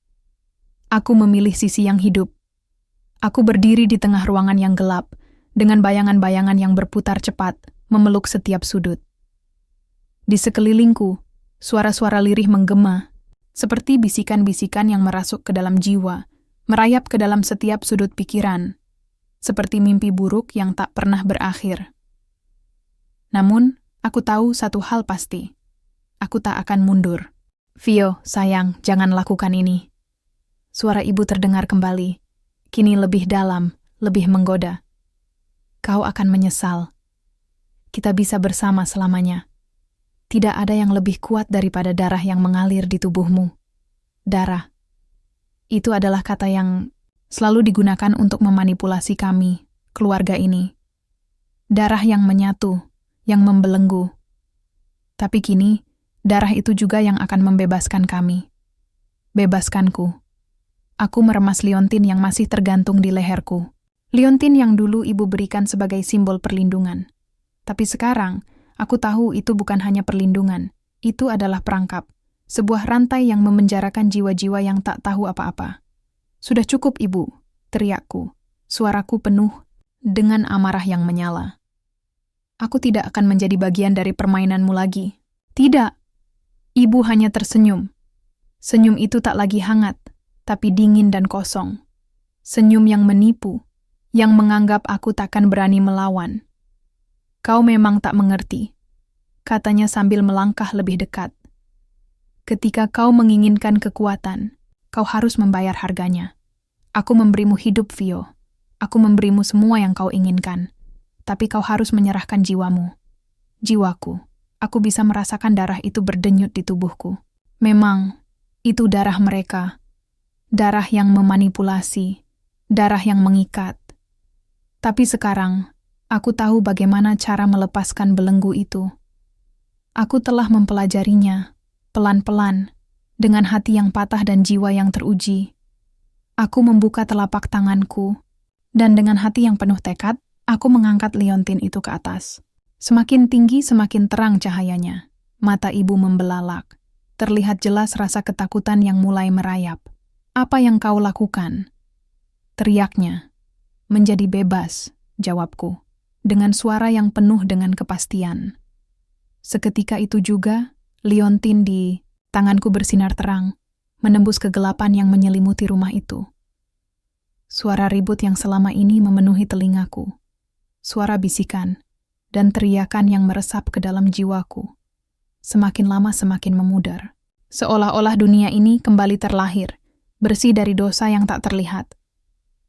aku memilih sisi yang hidup. Aku berdiri di tengah ruangan yang gelap dengan bayangan-bayangan yang berputar cepat memeluk setiap sudut. Di sekelilingku, suara-suara lirih menggema, seperti bisikan-bisikan yang merasuk ke dalam jiwa, merayap ke dalam setiap sudut pikiran, seperti mimpi buruk yang tak pernah berakhir. Namun, aku tahu satu hal pasti. Aku tak akan mundur. Vio, sayang, jangan lakukan ini. Suara ibu terdengar kembali, kini lebih dalam, lebih menggoda. Kau akan menyesal. Kita bisa bersama selamanya. Tidak ada yang lebih kuat daripada darah yang mengalir di tubuhmu. Darah. Itu adalah kata yang selalu digunakan untuk memanipulasi kami, keluarga ini. Darah yang menyatu, yang membelenggu. Tapi kini, darah itu juga yang akan membebaskan kami. Bebaskanku. Aku meremas liontin yang masih tergantung di leherku. Liontin yang dulu ibu berikan sebagai simbol perlindungan. Tapi sekarang, aku tahu itu bukan hanya perlindungan. Itu adalah perangkap. Sebuah rantai yang memenjarakan jiwa-jiwa yang tak tahu apa-apa. Sudah cukup, ibu, teriakku. Suaraku penuh dengan amarah yang menyala. Aku tidak akan menjadi bagian dari permainanmu lagi. Tidak. Ibu hanya tersenyum. Senyum itu tak lagi hangat, tapi dingin dan kosong. Senyum yang menipu, yang menganggap aku takkan berani melawan. Kau memang tak mengerti, katanya sambil melangkah lebih dekat. Ketika kau menginginkan kekuatan, kau harus membayar harganya. Aku memberimu hidup, Vio. Aku memberimu semua yang kau inginkan. Tapi kau harus menyerahkan jiwamu. Jiwaku. Aku bisa merasakan darah itu berdenyut di tubuhku. Memang, itu darah mereka. Darah yang memanipulasi. Darah yang mengikat. Tapi sekarang, aku tahu bagaimana cara melepaskan belenggu itu. Aku telah mempelajarinya, pelan-pelan, dengan hati yang patah dan jiwa yang teruji. Aku membuka telapak tanganku, dan dengan hati yang penuh tekad, aku mengangkat liontin itu ke atas. Semakin tinggi, semakin terang cahayanya. Mata ibu membelalak. Terlihat jelas rasa ketakutan yang mulai merayap. Apa yang kau lakukan? Teriaknya. Menjadi bebas, jawabku, dengan suara yang penuh dengan kepastian. Seketika itu juga, liontin di tanganku bersinar terang, menembus kegelapan yang menyelimuti rumah itu. Suara ribut yang selama ini memenuhi telingaku. Suara bisikan dan teriakan yang meresap ke dalam jiwaku. Semakin lama semakin memudar. Seolah-olah dunia ini kembali terlahir, bersih dari dosa yang tak terlihat.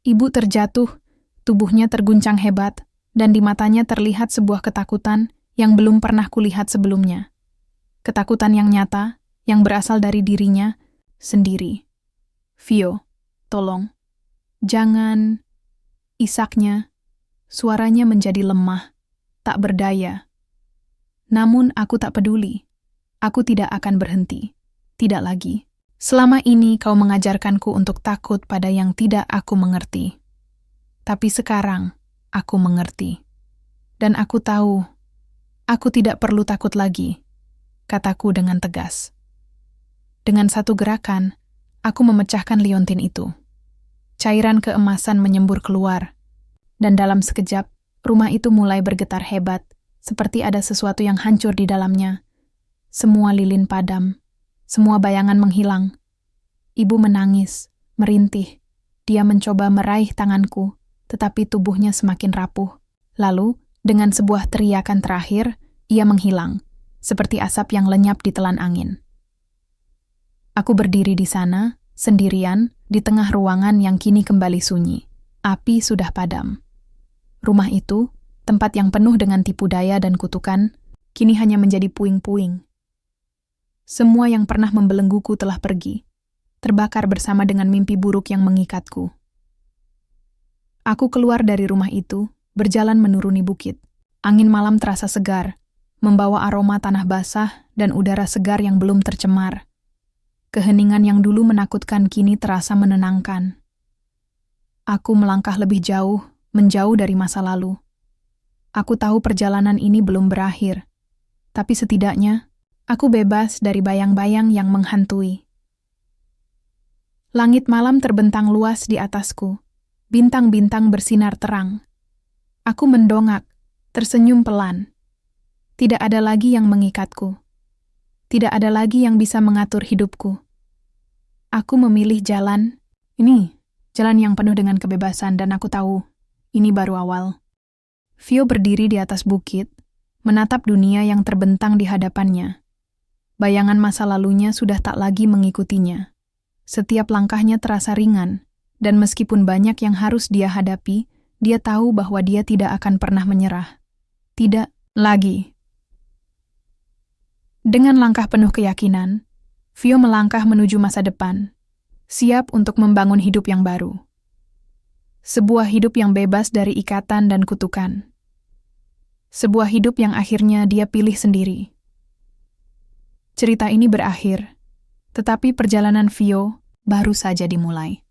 Ibu terjatuh, tubuhnya terguncang hebat, dan di matanya terlihat sebuah ketakutan yang belum pernah kulihat sebelumnya. Ketakutan yang nyata, yang berasal dari dirinya sendiri. "Vio, tolong. Jangan." Isaknya, suaranya menjadi lemah, tak berdaya. Namun aku tak peduli. Aku tidak akan berhenti. Tidak lagi. Selama ini kau mengajarkanku untuk takut pada yang tidak aku mengerti. Tapi sekarang, aku mengerti. Dan aku tahu, aku tidak perlu takut lagi, kataku dengan tegas. Dengan satu gerakan, aku memecahkan liontin itu. Cairan keemasan menyembur keluar, dan dalam sekejap, rumah itu mulai bergetar hebat, seperti ada sesuatu yang hancur di dalamnya. Semua lilin padam, semua bayangan menghilang. Ibu menangis, merintih. Dia mencoba meraih tanganku, tetapi tubuhnya semakin rapuh. Lalu, dengan sebuah teriakan terakhir, ia menghilang, seperti asap yang lenyap di telan angin. Aku berdiri di sana, sendirian, di tengah ruangan yang kini kembali sunyi. Api sudah padam. Rumah itu, tempat yang penuh dengan tipu daya dan kutukan, kini hanya menjadi puing-puing. Semua yang pernah membelengguku telah pergi, terbakar bersama dengan mimpi buruk yang mengikatku. Aku keluar dari rumah itu, berjalan menuruni bukit. Angin malam terasa segar, membawa aroma tanah basah dan udara segar yang belum tercemar. Keheningan yang dulu menakutkan kini terasa menenangkan. Aku melangkah lebih jauh, menjauh dari masa lalu. Aku tahu perjalanan ini belum berakhir, tapi setidaknya aku bebas dari bayang-bayang yang menghantui. Langit malam terbentang luas di atasku, bintang-bintang bersinar terang. Aku mendongak, tersenyum pelan. Tidak ada lagi yang mengikatku. Tidak ada lagi yang bisa mengatur hidupku. Aku memilih jalan, ini, jalan yang penuh dengan kebebasan, dan aku tahu, ini baru awal. Vio berdiri di atas bukit, menatap dunia yang terbentang di hadapannya. Bayangan masa lalunya sudah tak lagi mengikutinya. Setiap langkahnya terasa ringan, dan meskipun banyak yang harus dia hadapi, dia tahu bahwa dia tidak akan pernah menyerah. Tidak lagi. Dengan langkah penuh keyakinan, Vio melangkah menuju masa depan, siap untuk membangun hidup yang baru. Sebuah hidup yang bebas dari ikatan dan kutukan. Sebuah hidup yang akhirnya dia pilih sendiri. Cerita ini berakhir, tetapi perjalanan Vio baru saja dimulai.